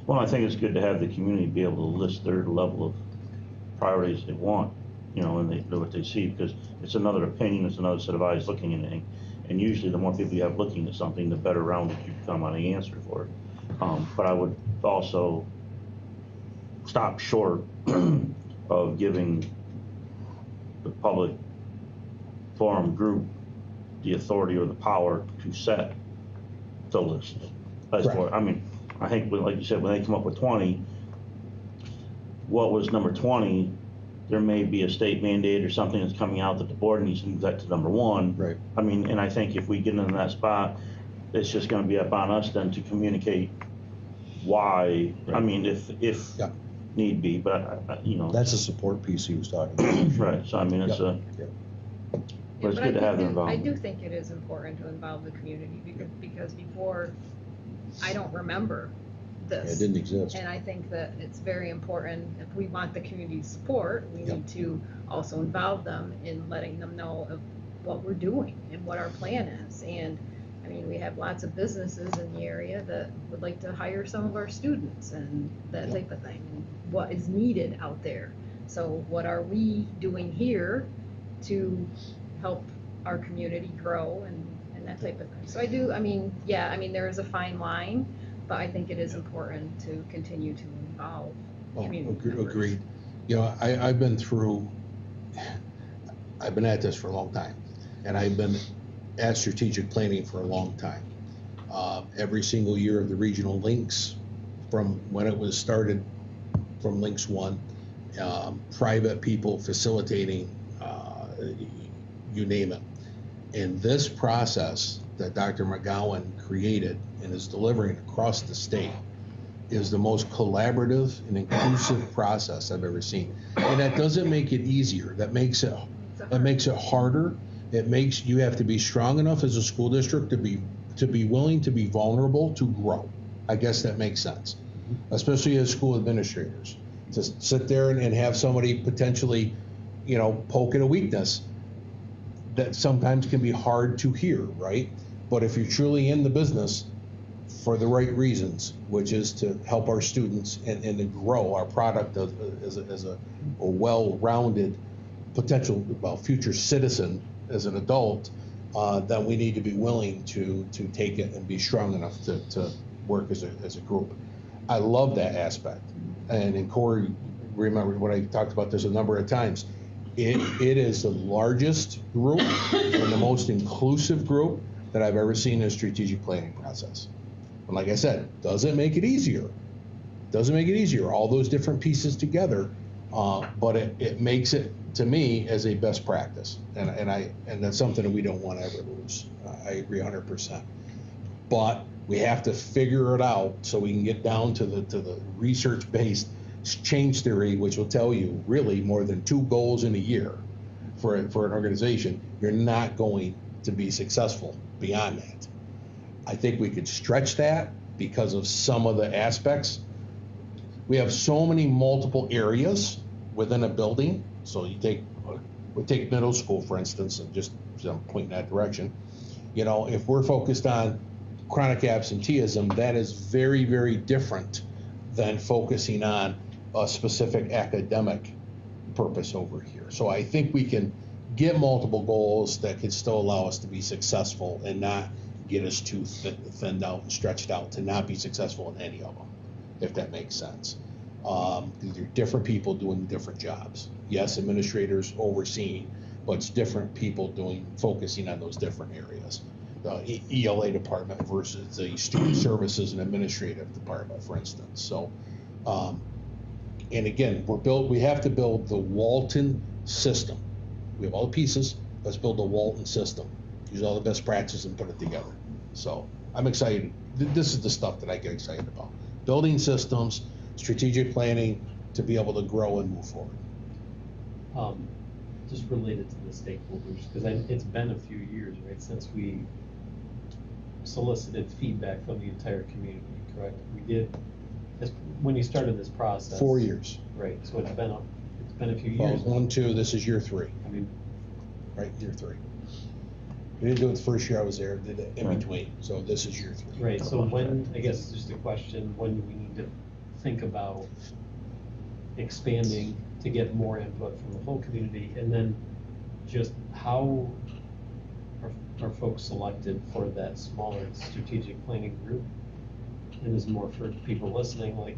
Well, I think it's good to have the community be able to list their level of priorities they want, you know, and they know what they see, because it's another opinion, it's another set of eyes looking at anything. And usually the more people you have looking at something, the better rounded you become on the answer for it. But I would also stop short of giving the public forum group the authority or the power to set the list. I mean, I think, like you said, when they come up with 20, what was number 20, there may be a state mandate or something that's coming out that the board needs to move that to number 1. Right. I mean, and I think if we get into that spot, it's just gonna be up on us then to communicate why, I mean, if Yeah. need be, but, you know. That's a support piece he was talking about. Right, so I mean, it's Yeah. but it's But good to have their I involvement. do think it is important to involve the community, because before, I don't remember It this. didn't exist. And I think that it's very important, if we want the community's support, we Yep. need to also involve them in letting them know of what we're doing and what our plan is. And, I mean, we have lots of businesses in the area that would like to hire some of our students and that type of thing, and what is needed out there. So what are we doing here to help our community grow and that type of thing? So I mean, there is a fine line, But I think it is important to continue to involve Oh, community members. agreed. You know, I've been at this for a long time, and I've been at strategic planning for a long time. Every single year of the regional links, from when it was started, from Links 1, private people facilitating, you name it. And this process that Dr. McGowan created and is delivering across the state is the most collaborative and inclusive process I've ever seen. And that doesn't make it easier. That makes it harder. It makes you have to be strong enough as a school district to be willing to be vulnerable to grow. I guess that makes sense, especially as school administrators. To sit there and have somebody potentially, poke at a weakness that sometimes can be hard to hear, right? But if you're truly in the business for the right reasons, which is to help our students and to grow our product as a well-rounded potential, future citizen as an adult, then we need to be willing to take it and be strong enough to work as a group. I love that aspect. And in Corey, remember when I talked about this a number of times, it is the largest group and the most inclusive group that I've ever seen in a strategic planning process. And like I said, doesn't make it easier. All those different pieces together, but it makes it, to me, as a best practice. And that's something that we don't want to ever lose. I agree 100%. But we have to figure it out so we can get down to the research-based change theory, which will tell you really more than 2 goals in a year for an organization, you're not going to be successful beyond that. I think we could stretch that because of some of the aspects. We have so many multiple areas within a building. So we take middle school, for instance, and just point in that direction. If we're focused on chronic absenteeism, that is very, very different than focusing on a specific academic purpose over here. So I think we can get multiple goals that could still allow us to be successful and not get us too thinned out and stretched out to not be successful in any of them, if that makes sense. These are different people doing different jobs. Yes, administrators overseeing, but it's different people focusing on those different areas. The ELA department versus the student services and administrative department, for instance. So, and again, we have to build the Walton system. We have all the pieces. Let's build the Walton system. Use all the best practices and put it together. So I'm excited. This is the stuff that I get excited about. Building systems, strategic planning to be able to grow and move forward. Just related to the stakeholders, because it's been a few years, right, since we solicited feedback from the entire community, correct? We did, when you started this process. 4 years. Right, so it's been a few Well, years. 1, 2, this is year 3. I mean, Right, year 3. We didn't do it the first year I was there, did it in between, so this is year 3. right, so when, I guess just a question, when do we need to think about expanding to get more input from the whole community? And then just how are folks selected for that smaller strategic planning group? And is more for people listening, like,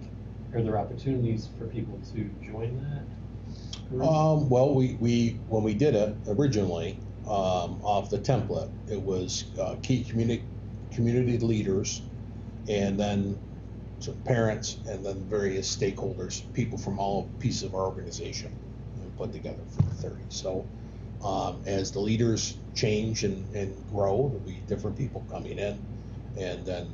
are there opportunities for people to join that group? Well, we when we did it originally, off the template, it was key community leaders, and then some parents, and then various stakeholders, people from all pieces of our organization, and put together for the 30. So as the leaders change and grow, there'll be different people coming in, and then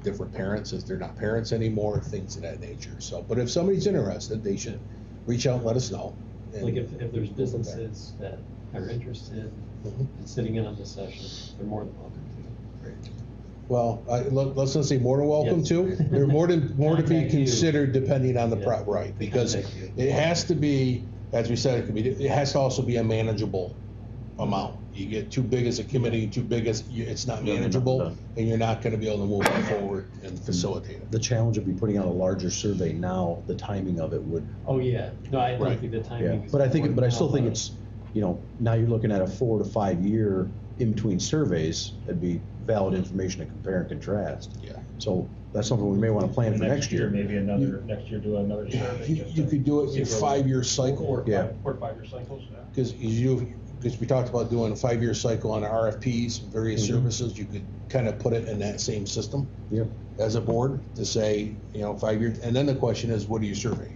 different parents if they're not parents anymore, things of that nature. So, but if somebody's interested, they should reach out and let us know. Like if there's businesses that are interested in sitting in on this session, they're more than welcome to. Great. Well, let's not say more than welcome Yes. to. They're more to be Contact you. considered depending on the Yeah. right, because Contact you. it has to be, as we said, it has to also be a manageable amount. You get too big as a committee, too big as it's not Yeah, manageable, no. and you're not going to be able to move it forward and facilitate it. The challenge of be putting out a larger survey now, the timing of it would, Oh, yeah, no, I don't Right. think the yeah. timing is. But I think important I still now, think but- it's, now you're looking at a 4 to 5 year in between surveys, it'd be valid information to compare and contrast. Yeah. So that's something we may wanna plan for next year. Maybe next year do another survey. You could do it in a 5-year cycle. Yeah. 4 to 5 year cycles, yeah. Because we talked about doing a 5-year cycle on RFPs and various services, you could kind of put it in that same system. Yep. As a board, to say, 5 years, and then the question is, what do you survey?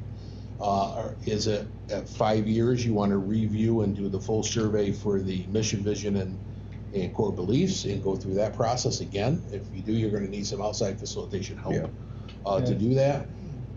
Or is it at 5 years, you want to review and do the full survey for the mission, vision, and core beliefs, and go through that process again? If you do, you're gonna need some outside facilitation help to do that.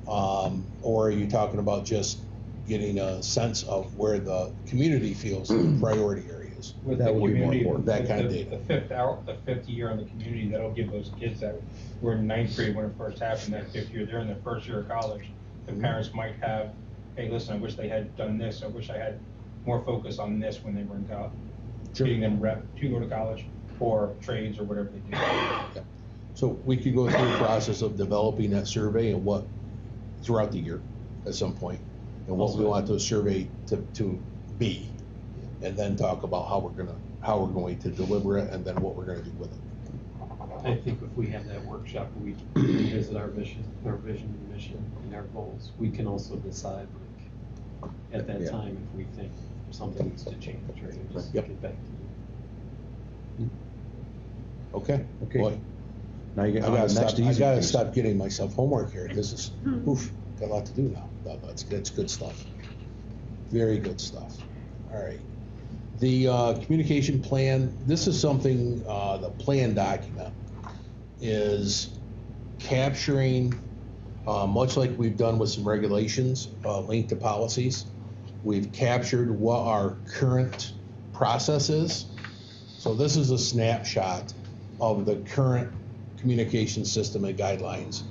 Or are you talking about just getting a sense of where the community feels the priority areas? With That the would be more community, important. That kind of the data. the fifth year in the community, that'll give those kids that were in ninth grade when it first happened, that 5th year, they're in their first year of college. The parents might have, hey, listen, I wish they had done this, I wish I had more focus on this when they were in college. Sure. Getting them rep to go to college or trades or whatever they do. So we could go through the process of developing that survey and what, throughout the year at some point, and what we want those survey to be, and then talk about how we're going to deliver it, and then what we're gonna do with it. I think if we have that workshop, we revisit our vision and mission and our goals, we can also decide like, at that Yeah. time if we think something needs to change, right? And just Yep. get back to you. Okay? Okay. Boy, Now you get I on to gotta the next stop, I easy gotta piece. stop getting myself homework here. This is, oof, got a lot to do now. That's good stuff. Very good stuff. All right. The communication plan, this is something, the plan document is capturing, much like we've done with some regulations linked to policies, we've captured what our current process is. So this is a snapshot of the current communication system and guidelines,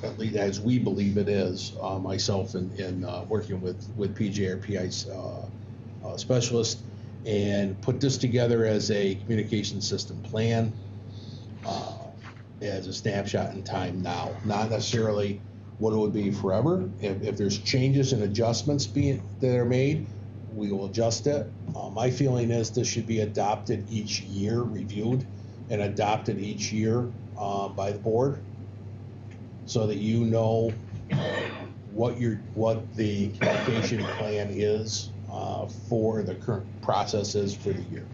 at least as we believe it is, myself and working with PJ, our PI specialist, and put this together as a communication system plan, as a snapshot in time now, not necessarily what it would be forever. If there's changes and adjustments that are made, we will adjust it. My feeling is this should be adopted each year, reviewed and adopted each year by the board, so that you know what the communication plan is for the current processes for the year.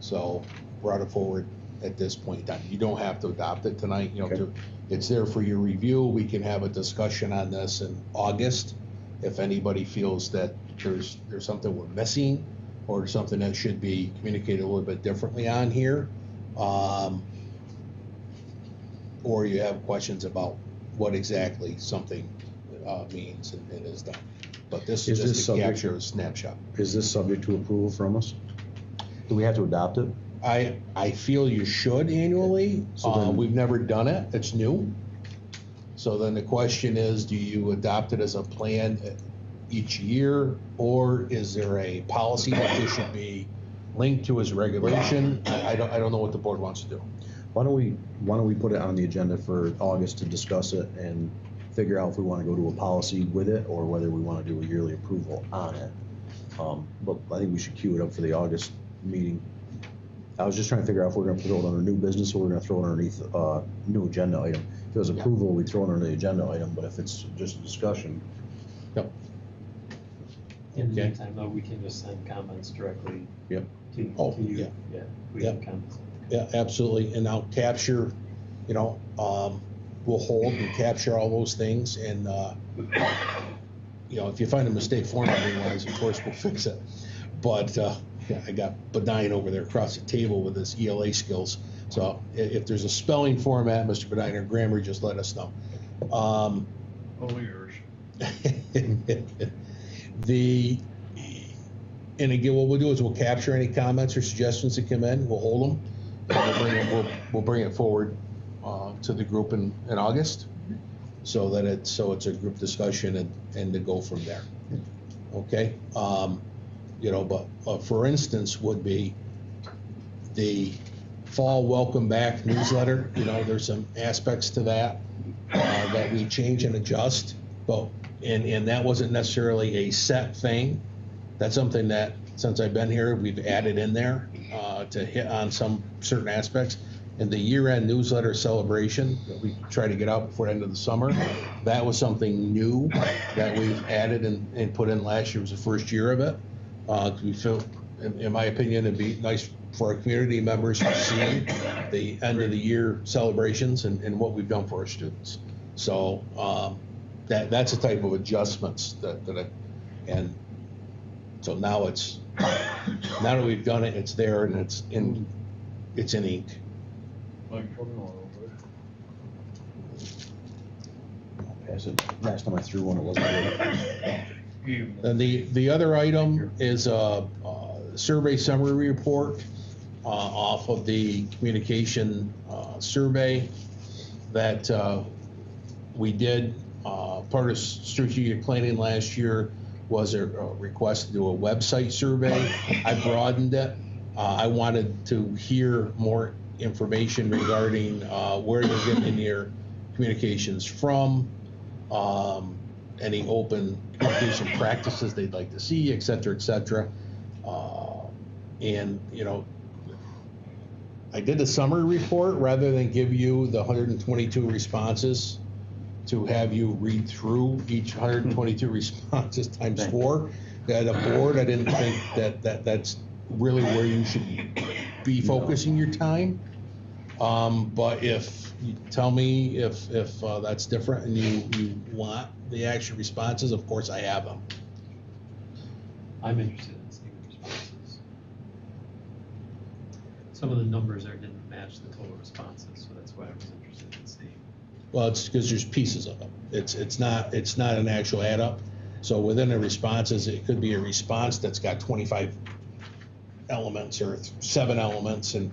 So brought it forward at this point in time. You don't have to adopt it tonight, Okay. It's there for your review. We can have a discussion on this in August if anybody feels that there's something we're missing or something that should be communicated a little bit differently on here. Or you have questions about what exactly something means and is done. But this Is is this just to subject- capture a snapshot. Is this subject to approval from us? Do we have to adopt it? I feel you should annually. So then- We've never done it. It's new. So then the question is, do you adopt it as a plan each year? Or is there a policy that this should be linked to as a regulation? I don't know what the board wants to do. Why don't we put it on the agenda for August to discuss it and figure out if we wanna go to a policy with it or whether we wanna do a yearly approval on it. But I think we should queue it up for the August meeting. I was just trying to figure out if we're gonna throw it under new business or we're gonna throw it underneath, new agenda item. If it was approval, we throw it under the agenda item, but if it's just a discussion, In the Okay. meantime, though, we can just send comments directly Yep. to Oh, you. yeah. Yeah, we Yep. have comments. Yeah, absolutely. And I'll capture, we'll hold and capture all those things. And, if you find a mistake formatting wise, of course, we'll fix it. But, I got Bedine over there across the table with his ELA skills. So if there's a spelling format, Mr. Bedine, or grammar, just let us know. Only yours. And again, what we'll do is we'll capture any comments or suggestions that come in, we'll hold them, and we'll bring it forward to the group in August, so that it's a group discussion and to go from there. Okay? But for instance, would be the fall welcome back newsletter. There's some aspects to that that we change and adjust, but and that wasn't necessarily a set thing That's something that, since I've been here, we've added in there, to hit on some certain aspects. And the year-end newsletter celebration that we try to get out before the end of the summer, that was something new that we've added and put in last year. Was the first year of it. 'Cause we feel, in my opinion, it'd be nice for our community members to see the end of the year celebrations and what we've done for our students. So, that's the type of adjustments and so now now that we've done it, it's there and it's in ink. I'll pass it. Last time I threw one, it wasn't good. And the other item is a survey summary report off of the communication survey that we did. Part of strategic planning last year was a request to do a website survey. I broadened it. I wanted to hear more information regarding where they're getting their communications from, any open communication practices they'd like to see, et cetera, et cetera. And, I did a summary report rather than give you the 122 responses to have you read through each 122 responses times 4. At a board, I didn't think that's really where you should be focusing your time. But if you tell me if that's different and you want the actual responses, of course I have them. I'm interested in seeing the responses. Some of the numbers there didn't match the total responses, so that's why I was interested in seeing. Well, it's because there's pieces of them. It's not an actual add up. So within the responses, it could be a response that's got 25 elements or 7 elements and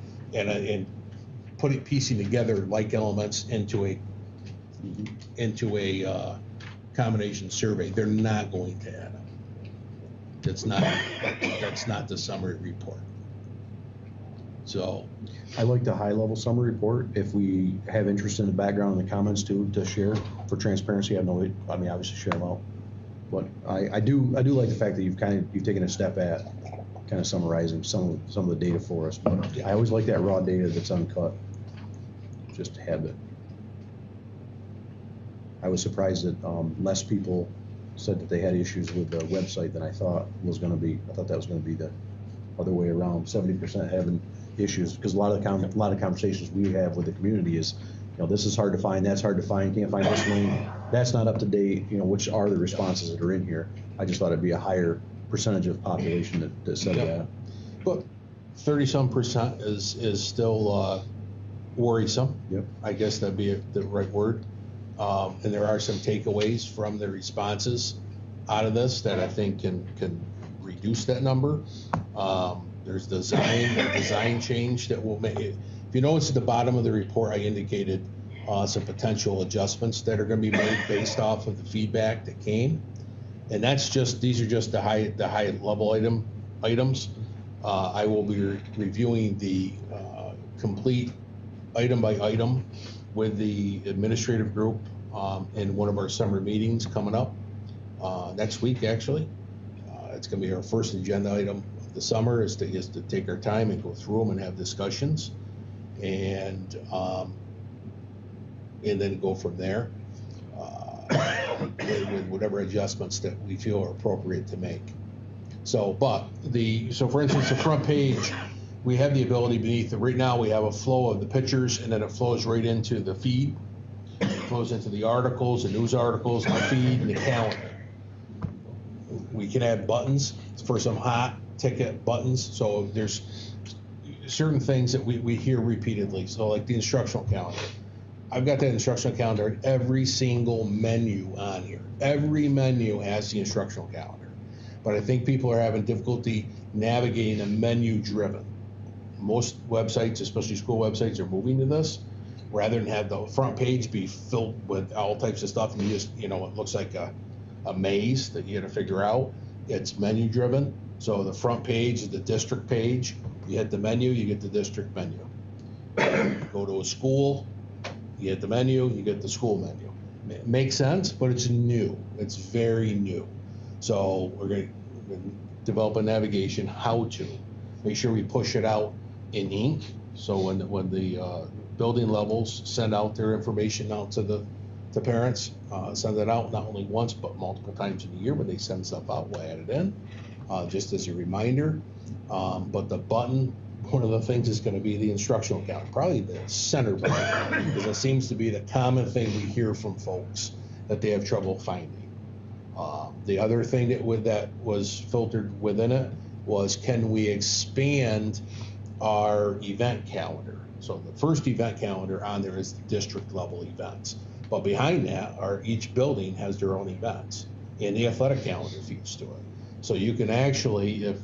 piecing together like elements into a combination survey. They're not going to add up. That's not the summary report. So I like the high-level summary report. If we have interest in the background and the comments too, to share for transparency, obviously share them out. But I do like the fact that you've taken a step at kind of summarizing some of the data for us. But I always like that raw data that's uncut, just to have it. I was surprised that less people said that they had issues with the website than I thought was going to be. I thought that was going to be the other way around. 70% having issues, because a lot of conversations we have with the community is, this is hard to find, that's hard to find, can't find this link, that's not up to date. Which are the responses that are in here? I just thought it'd be a higher percentage of population that said that. But 30-some% is still worrisome. Yep. I guess that'd be the right word. And there are some takeaways from the responses out of this that I think can reduce that number. There's design change that will make it. If you notice at the bottom of the report, I indicated some potential adjustments that are going to be made based off of the feedback that came. And these are just the high level items. I will be reviewing the complete item by item with the administrative group in one of our summer meetings coming up next week. Actually, it's going to be our first agenda item of the summer is to take our time and go through them and have discussions, and then go from there with whatever adjustments that we feel are appropriate to make. So for instance, the front page, we have the ability beneath it. Right now, we have a flow of the pictures, and then it flows right into the feed. It flows into the articles, the news articles, the feed, and the calendar. We can add buttons for some hot ticket buttons. So there's certain things that we hear repeatedly. So like the instructional calendar. I've got that instructional calendar in every single menu on here. Every menu has the instructional calendar. But I think people are having difficulty navigating a menu-driven. Most websites, especially school websites, are moving to this rather than have the front page be filled with all types of stuff and you just, it looks like a maze that you got to figure out. It's menu-driven. So the front page is the district page. You hit the menu, you get the district menu. Go to a school, you hit the menu, you get the school menu. It makes sense, but it's new. It's very new. So we're going to develop a navigation, how to. Make sure we push it out in ink, so when the building levels send out their information out to parents, send it out not only once, but multiple times in a year. When they send stuff out, we'll add it in, just as a reminder. But the button, one of the things is gonna be the instructional calendar, probably the center button, because it seems to be the common thing we hear from folks that they have trouble finding. The other thing that was filtered within it was, can we expand our event calendar? So the first event calendar on there is the district level events. But behind that each building has their own events, and the athletic calendar feeds to it. So you can actually, if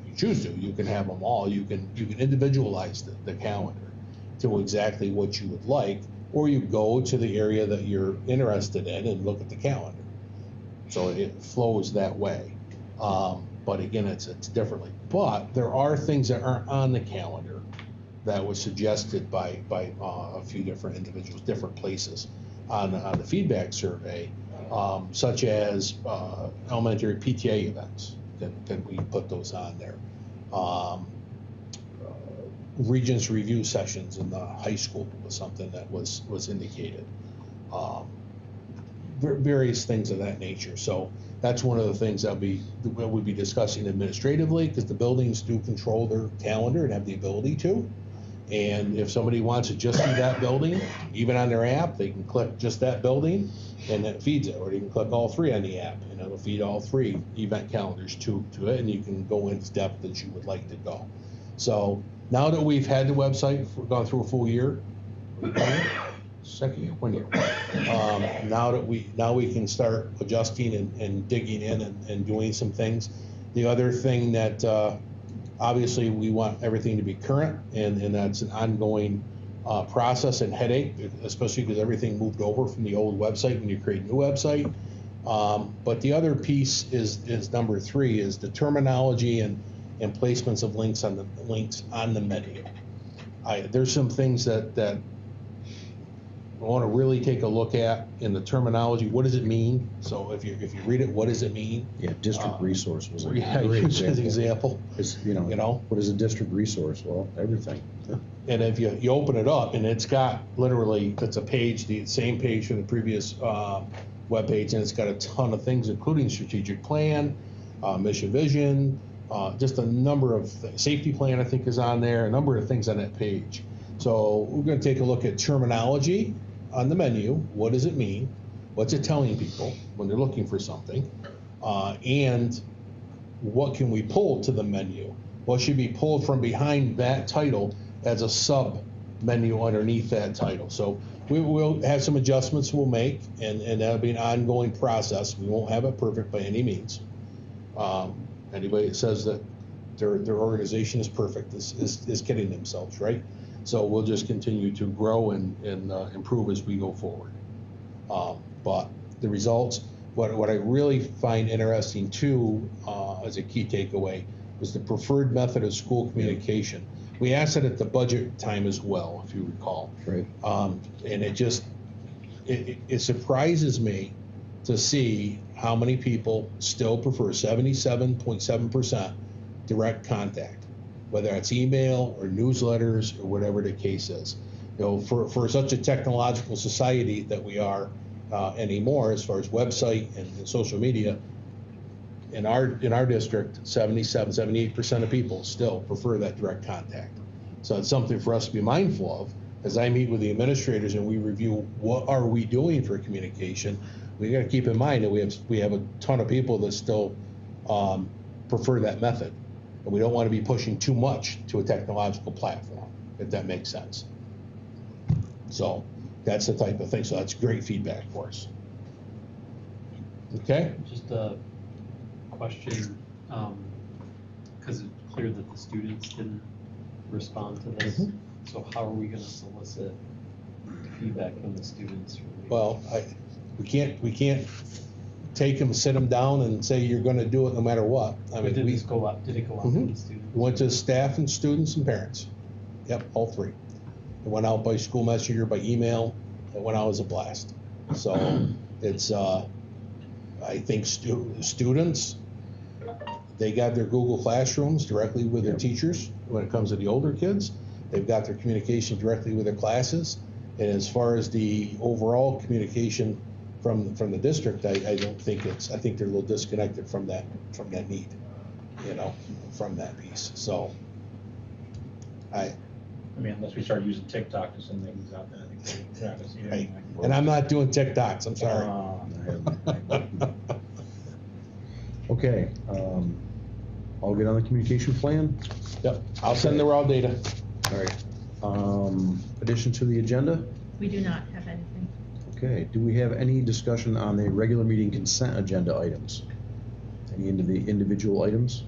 you choose to, you can have them all. You can individualize the calendar to exactly what you would like, or you go to the area that you're interested in and look at the calendar. So it flows that way. But again, it's differently. But there are things that aren't on the calendar that was suggested by a few different individuals, different places on the feedback survey, such as elementary PTA events. That we put those on there. Regents review sessions in the high school was something that was indicated. Various things of that nature. So that's one of the things that we'll be discussing administratively, because the buildings do control their calendar and have the ability to. And if somebody wants to just see that building, even on their app, they can click just that building and it feeds it, or you can click all three on the app and it'll feed all three event calendars to it, and you can go into depth that you would like to go. So now that we've had the website, we've gone through a full year, second year, 1 year. Now we can start adjusting and digging in and doing some things. The other thing that obviously we want everything to be current, and that's an ongoing process and headache, especially because everything moved over from the old website when you create a new website. But the other piece is number 3, is the terminology and placements of links on the menu. There's some things that I want to really take a look at in the terminology. What does it mean? So if you read it, what does it mean? Yeah, district resource was a great use as example. example. It's, you know, what is a district resource? Well, everything. And if you open it up, and it's got literally, it's a page, the same page from the previous web page, and it's got a ton of things, including strategic plan, mission vision, just a number of safety plan, I think, is on there, a number of things on that page. So we're going to take a look at terminology on the menu. What does it mean? What's it telling people when they're looking for something? And what can we pull to the menu? What should be pulled from behind that title as a sub menu underneath that title? So we will have some adjustments we'll make, and that'll be an ongoing process. We won't have it perfect by any means. Anybody that says that their organization is perfect is kidding themselves, right? So we'll just continue to grow and improve as we go forward. But the results, what I really find interesting too, as a key takeaway, was the preferred method of school communication. We asked it at the budget time as well, if you recall. Right. And it surprises me to see how many people still prefer 77.7% direct contact, whether it's email or newsletters or whatever the case is. You know, for such a technological society that we are anymore, as far as website and social media, in our district, 78% of people still prefer that direct contact. So it's something for us to be mindful of. As I meet with the administrators and we review what are we doing for communication, we got to keep in mind that we have a ton of people that still prefer that method. And we don't want to be pushing too much to a technological platform, if that makes sense. So that's the type of thing. So that's great feedback for us. Okay? Just a question, because it's clear that the students didn't respond to this. Mhm. So how are we going to solicit feedback from the students? Well, we can't take them, sit them down, and say you're going to do it no matter what. I mean, Did it go out to the students? We went to staff and students and parents. Yep, all three. It went out by school messenger, by email. It went out as a blast. So it's, I think students, They got their Google Classrooms directly with their teachers when it comes to the older kids. They've got their communication directly with their classes. And as far as the overall communication from the district, I don't think I think they're a little disconnected from that need, from that piece. So I mean, unless we start using TikTok to send things out there, I think we're not gonna see it Right. anyway. And I'm not doing TikToks, I'm sorry. Okay, I'll get on the communication plan. Yep, I'll send the raw data. All right. Addition to the agenda? We do not have anything. Okay, do we have any discussion on the regular meeting consent agenda items? Any individual items?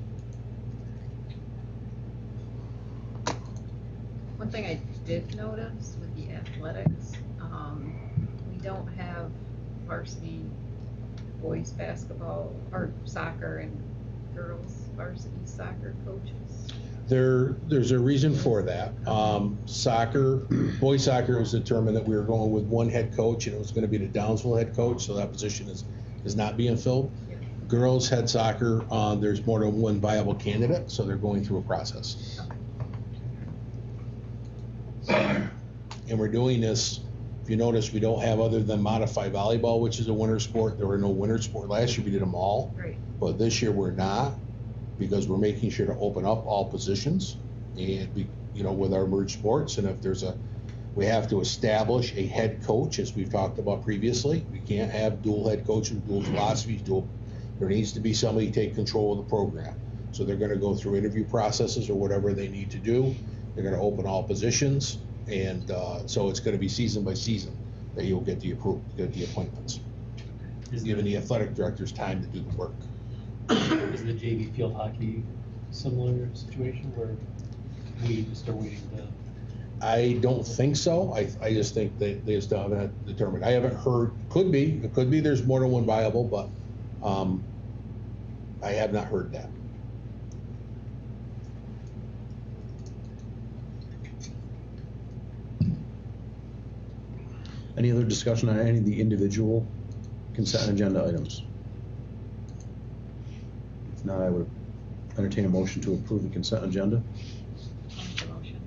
One thing I did notice with the athletics, we don't have varsity boys basketball or soccer and girls varsity soccer coaches. There's a reason for that. Boys soccer was determined that we were going with one head coach, and it was gonna be the Downsville head coach, so that position is not being filled. Yeah. Girls head soccer, there's more than one viable candidate, so they're going through a process. And we're doing this, if you notice, we don't have other than modified volleyball, which is a winter sport. There were no winter sport. Last year we did them all. Right. But this year we're not, because we're making sure to open up all positions and with our merged sports. And if we have to establish a head coach, as we've talked about previously. We can't have dual head coaches, dual philosophies, there needs to be somebody to take control of the program. So they're gonna go through interview processes or whatever they need to do. They're gonna open all positions. And so it's gonna be season by season that you'll get the appointments, giving the athletic directors time to do the work. Is the JV field hockey similar situation where we just are waiting to? I don't think so. I just think they still haven't determined. I haven't heard, it could be there's more than one viable, but I have not heard that. Any other discussion on any of the individual consent agenda items? If not, I would entertain a motion to approve the consent agenda. I'll make a motion.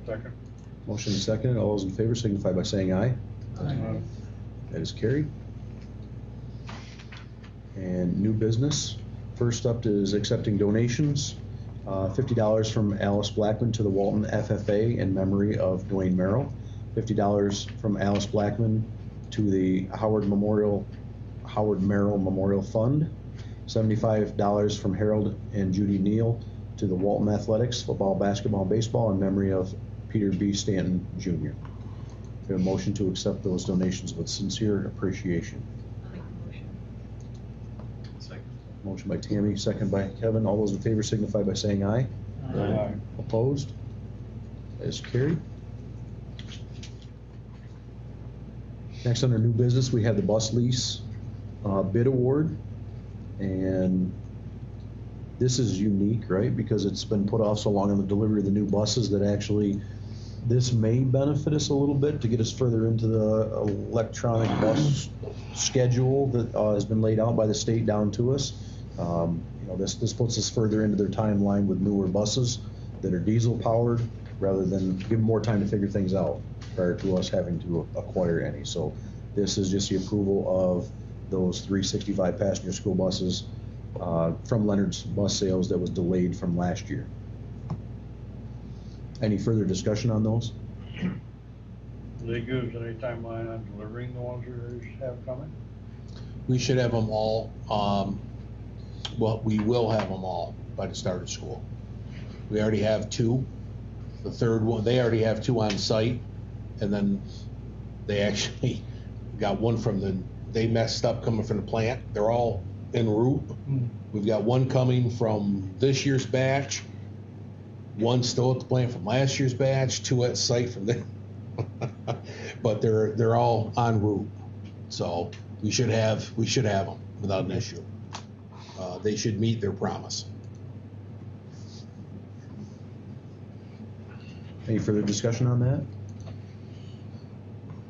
Second. Motion and second. All those in favor signify by saying aye. Aye. That is carried. And new business. First up is accepting donations. $50 from Alice Blackman to the Walton FFA in memory of Dwayne Merrill. $50 from Alice Blackman to the Howard Merrill Memorial Fund. $75 from Harold and Judy Neal to the Walton Athletics, football, basketball, and baseball in memory of Peter B. Stanton, Jr. We have a motion to accept those donations with sincere appreciation. I'll make a motion. Second. Motion by Tammy, second by Kevin. All those in favor signify by saying aye. Aye. Opposed? That is carried. Next, under new business, we have the bus lease bid award. And this is unique, right? Because it's been put off so long on the delivery of the new buses that actually this may benefit us a little bit to get us further into the electronic bus schedule that has been laid out by the state down to us. This puts us further into their timeline with newer buses that are diesel powered, rather than give them more time to figure things out prior to us having to acquire any. So this is just the approval of those 365 passenger school buses from Leonard's Bus Sales that was delayed from last year. Any further discussion on those? Do they give us any timeline on delivering the ones we have coming? We should have them all, we will have them all by the start of school. We already have two. The third one, they already have two on site, and then they actually got one they messed up coming from the plant. They're all en route. We've got one coming from this year's batch, one still at the plant from last year's batch, two at site from there. But they're all en route. So we should have them without an issue. They should meet their promise. Any further discussion on that?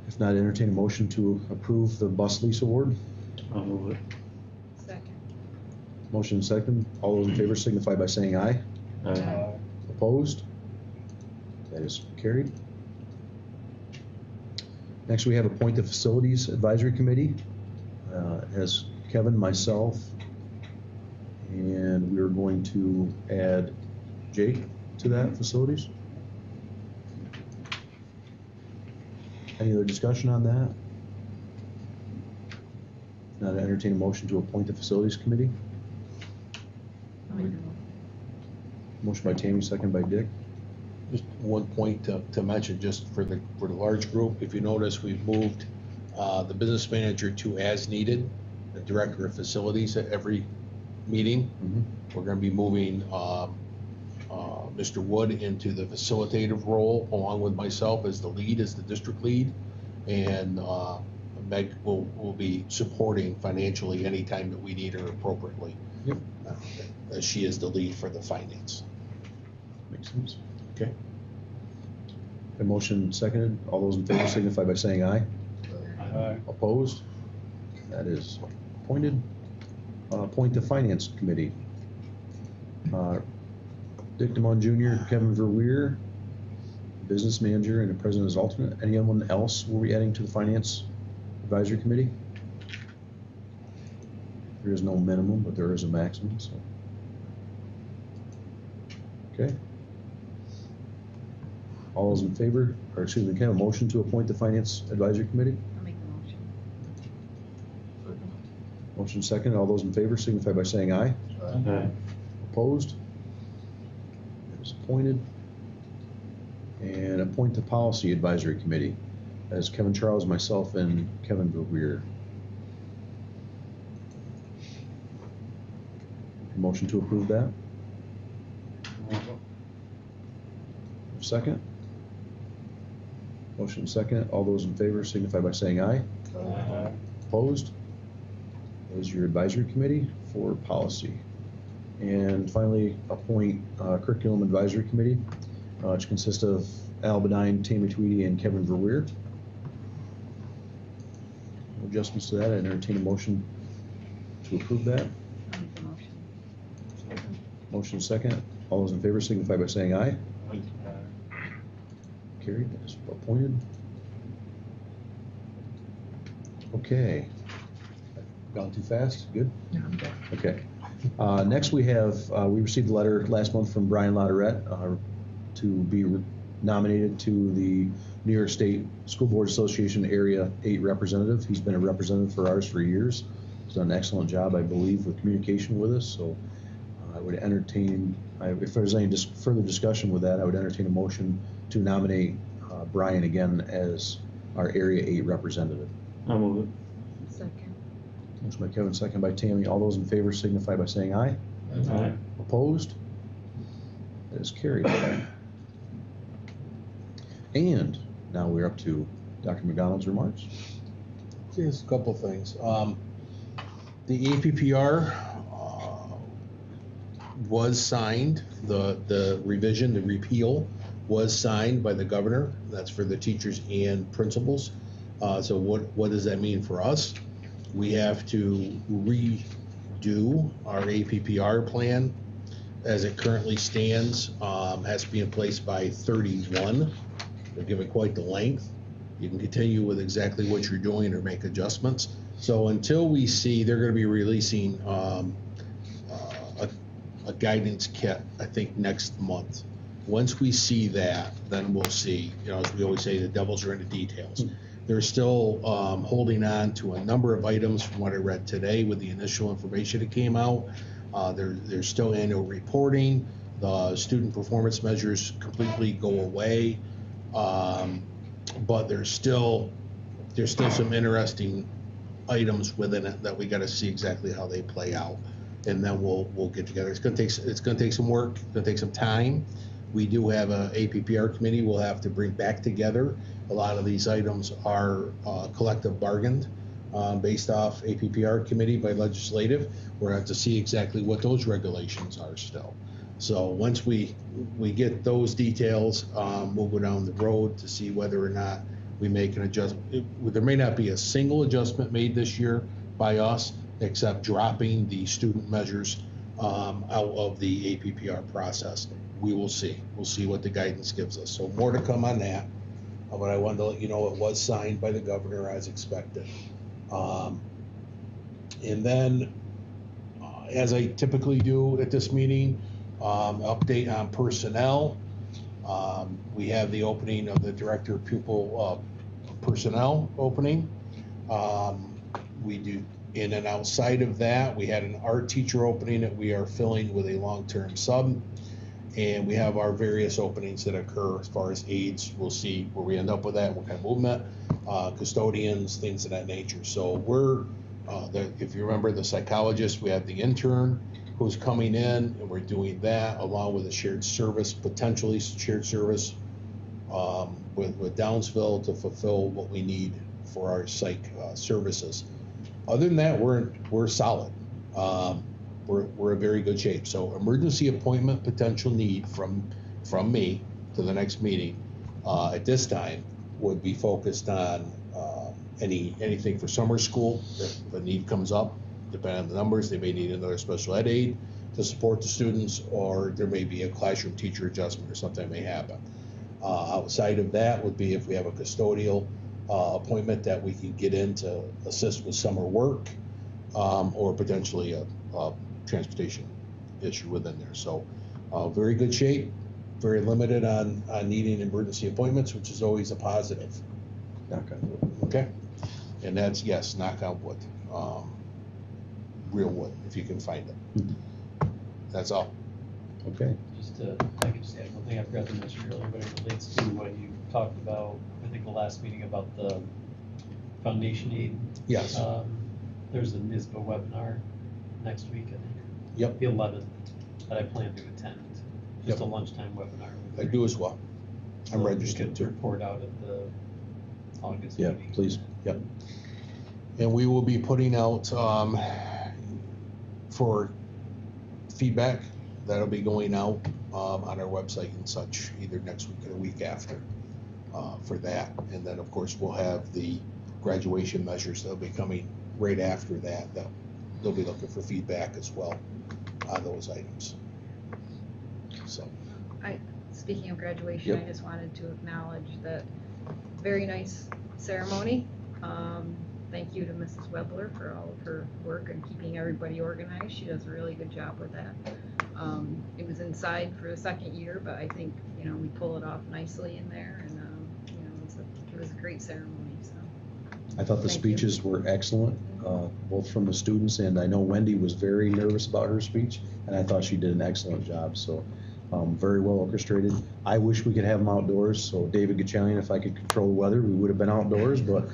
If not, entertain a motion to approve the bus lease award. I'll move it. Second. Motion second. All those in favor signify by saying aye. Aye. Opposed? That is carried. Next, we have appoint the Facilities Advisory Committee. As Kevin, myself, and we're going to add Jake to that, facilities. Any other discussion on that? Now to entertain a motion to appoint the Facilities Committee. Motion by Tammy, second by Dick. Just one point to mention, just for the large group, if you notice, we've moved the business manager to as needed, the director of facilities at every meeting. We're gonna be moving Mr. Wood into the facilitative role, along with myself as the lead, as the district lead. And Meg will be supporting financially anytime that we need her appropriately. Yep. As she is the lead for the finance. Makes sense. Okay. A motion seconded. All those in favor signify by saying aye. Aye. Opposed? That is appointed. Appoint the Finance Committee. Dick DeMond Jr., Kevin Verweer, business manager, and the president as alternate. Anyone else will be adding to the Finance Advisory Committee? There is no minimum, but there is a maximum, so. Okay. All those in favor, or excuse me, can I have a motion to appoint the Finance Advisory Committee? I'll make the motion. Motion second. All those in favor signify by saying aye. Aye. Opposed? It is appointed. And appoint the Policy Advisory Committee as Kevin Charles, myself, and Kevin Verweer. Motion to approve that? Second? Motion second. All those in favor signify by saying aye. Aye. Opposed? That is your advisory committee for policy. And finally, appoint Curriculum Advisory Committee, which consists of Al Bedine, Tammy Tweedy, and Kevin Verweer. No adjustments to that. I entertain a motion to approve that. I'll make the motion. Motion second. All those in favor signify by saying aye. Carried. That is appointed. Okay. Gone too fast? Good? Yeah, I'm good. Okay. Next we have, we received a letter last month from Brian Lauderet to be nominated to the New York State School Board Association Area 8 representative. He's been a representative for ours for years. He's done an excellent job, I believe, with communication with us. So I would entertain, if there's any further discussion with that, I would entertain a motion to nominate Brian again as our Area 8 representative. I'll move it. Second. Motion by Kevin, second by Tammy. All those in favor signify by saying aye. Aye. Opposed? That is carried. And now we're up to Dr. McDonald's remarks. Just a couple of things. The APPR was signed, the revision, the repeal was signed by the governor. That's for the teachers and principals. So what does that mean for us? We have to redo our APPR plan as it currently stands. Has to be in place by 31. They're giving quite the length. You can continue with exactly what you're doing or make adjustments. So until we see, they're going to be releasing a guidance kit, I think, next month. Once we see that, then we'll see, as we always say, the devils are in the details. They're still holding on to a number of items from what I read today with the initial information that came out. There's still annual reporting. The student performance measures completely go away. But there's still some interesting items within it that we got to see exactly how they play out, and then we'll get together. It's gonna take some work. It's gonna take some time. We do have a APPR committee we'll have to bring back together. A lot of these items are collective bargained based off APPR committee by legislative. We're gonna have to see exactly what those regulations are still. So once we get those details, we'll go down the road to see whether or not we make an adjustment. There may not be a single adjustment made this year by us, except dropping the student measures out of the APPR process. We will see. We'll see what the guidance gives us. So more to come on that. But I wanted to let you know it was signed by the governor as expected. And then, as I typically do at this meeting, update on personnel. We have the opening of the Director of Pupil Personnel opening. We do, in and outside of that, we had an art teacher opening that we are filling with a long-term sub. And we have our various openings that occur as far as aides. We'll see where we end up with that, what kind of movement, custodians, things of that nature. So we're, if you remember the psychologist, we have the intern who's coming in, and we're doing that along with a shared service, potentially shared service with Downsville to fulfill what we need for our psych services. Other than that, we're solid. We're in very good shape. So emergency appointment potential need from me to the next meeting at this time would be focused on anything for summer school. If a need comes up, depending on the numbers, they may need another special ed aide to support the students, or there may be a classroom teacher adjustment or something may happen. Outside of that would be if we have a custodial appointment that we can get in to assist with summer work, or potentially a transportation issue within there. So very good shape, very limited on needing emergency appointments, which is always a positive. Okay. Okay? And that's, yes, knock on wood. Real wood, if you can find it. That's all. Okay. I could just add one thing I forgot to mention earlier, but it relates to what you talked about, I think the last meeting about the foundation aid. Yes. There's a NISBA webinar next week, I think. Yep. The 11th, that I plan to attend. Just Yep. a lunchtime webinar. I do as well. I'm So registered we could too. report out at the August Yeah, meeting. please. Yep. And we will be putting out for feedback, that'll be going out on our website and such, either next week or the week after for that. And then, of course, we'll have the graduation measures that'll be coming right after that. They'll be looking for feedback as well on those items. So. Speaking of graduation, Yep. I just wanted to acknowledge that very nice ceremony. Thank you to Mrs. Webler for all of her work and keeping everybody organized. She does a really good job with that. It was inside for the second year, but I think, we pull it off nicely in there, and, it was a great ceremony, so. I thought the Thank you. speeches were excellent, both from the students, and I know Wendy was very nervous about her speech, and I thought she did an excellent job, so very well orchestrated. I wish we could have them outdoors, so David Gachalian, if I could control the weather, we would have been outdoors, but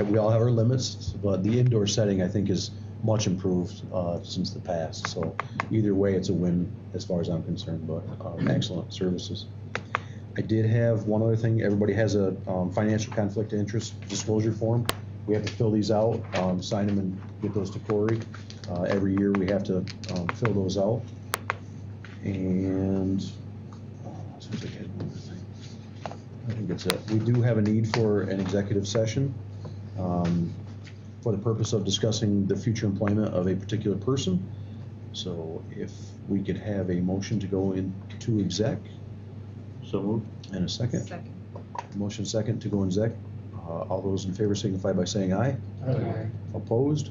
we all have our limits, but the indoor setting, I think, is much improved since the past, so either way, it's a win as far as I'm concerned, but excellent services. I did have one other thing. Everybody has a financial conflict of interest disclosure form. We have to fill these out, sign them and get those to Corey. Every year we have to fill those out. And seems like I had one more thing. I think that's it. We do have a need for an executive session for the purpose of discussing the future employment of a particular person. So if we could have a motion to go into exec. So moved. And a second. Second. Motion second to go in exec. All those in favor signify by saying aye. Aye. Opposed?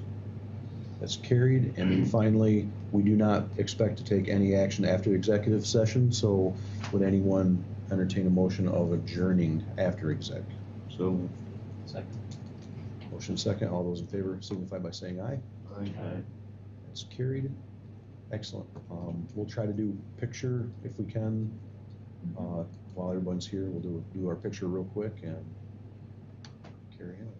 That's carried. And then finally, we do not expect to take any action after the executive session, so would anyone entertain a motion of adjourning after exec? So moved. Second. Motion second. All those in favor signify by saying aye. Aye. That's carried. Excellent. We'll try to do picture if we can. While everyone's here, we'll do our picture real quick and carry on.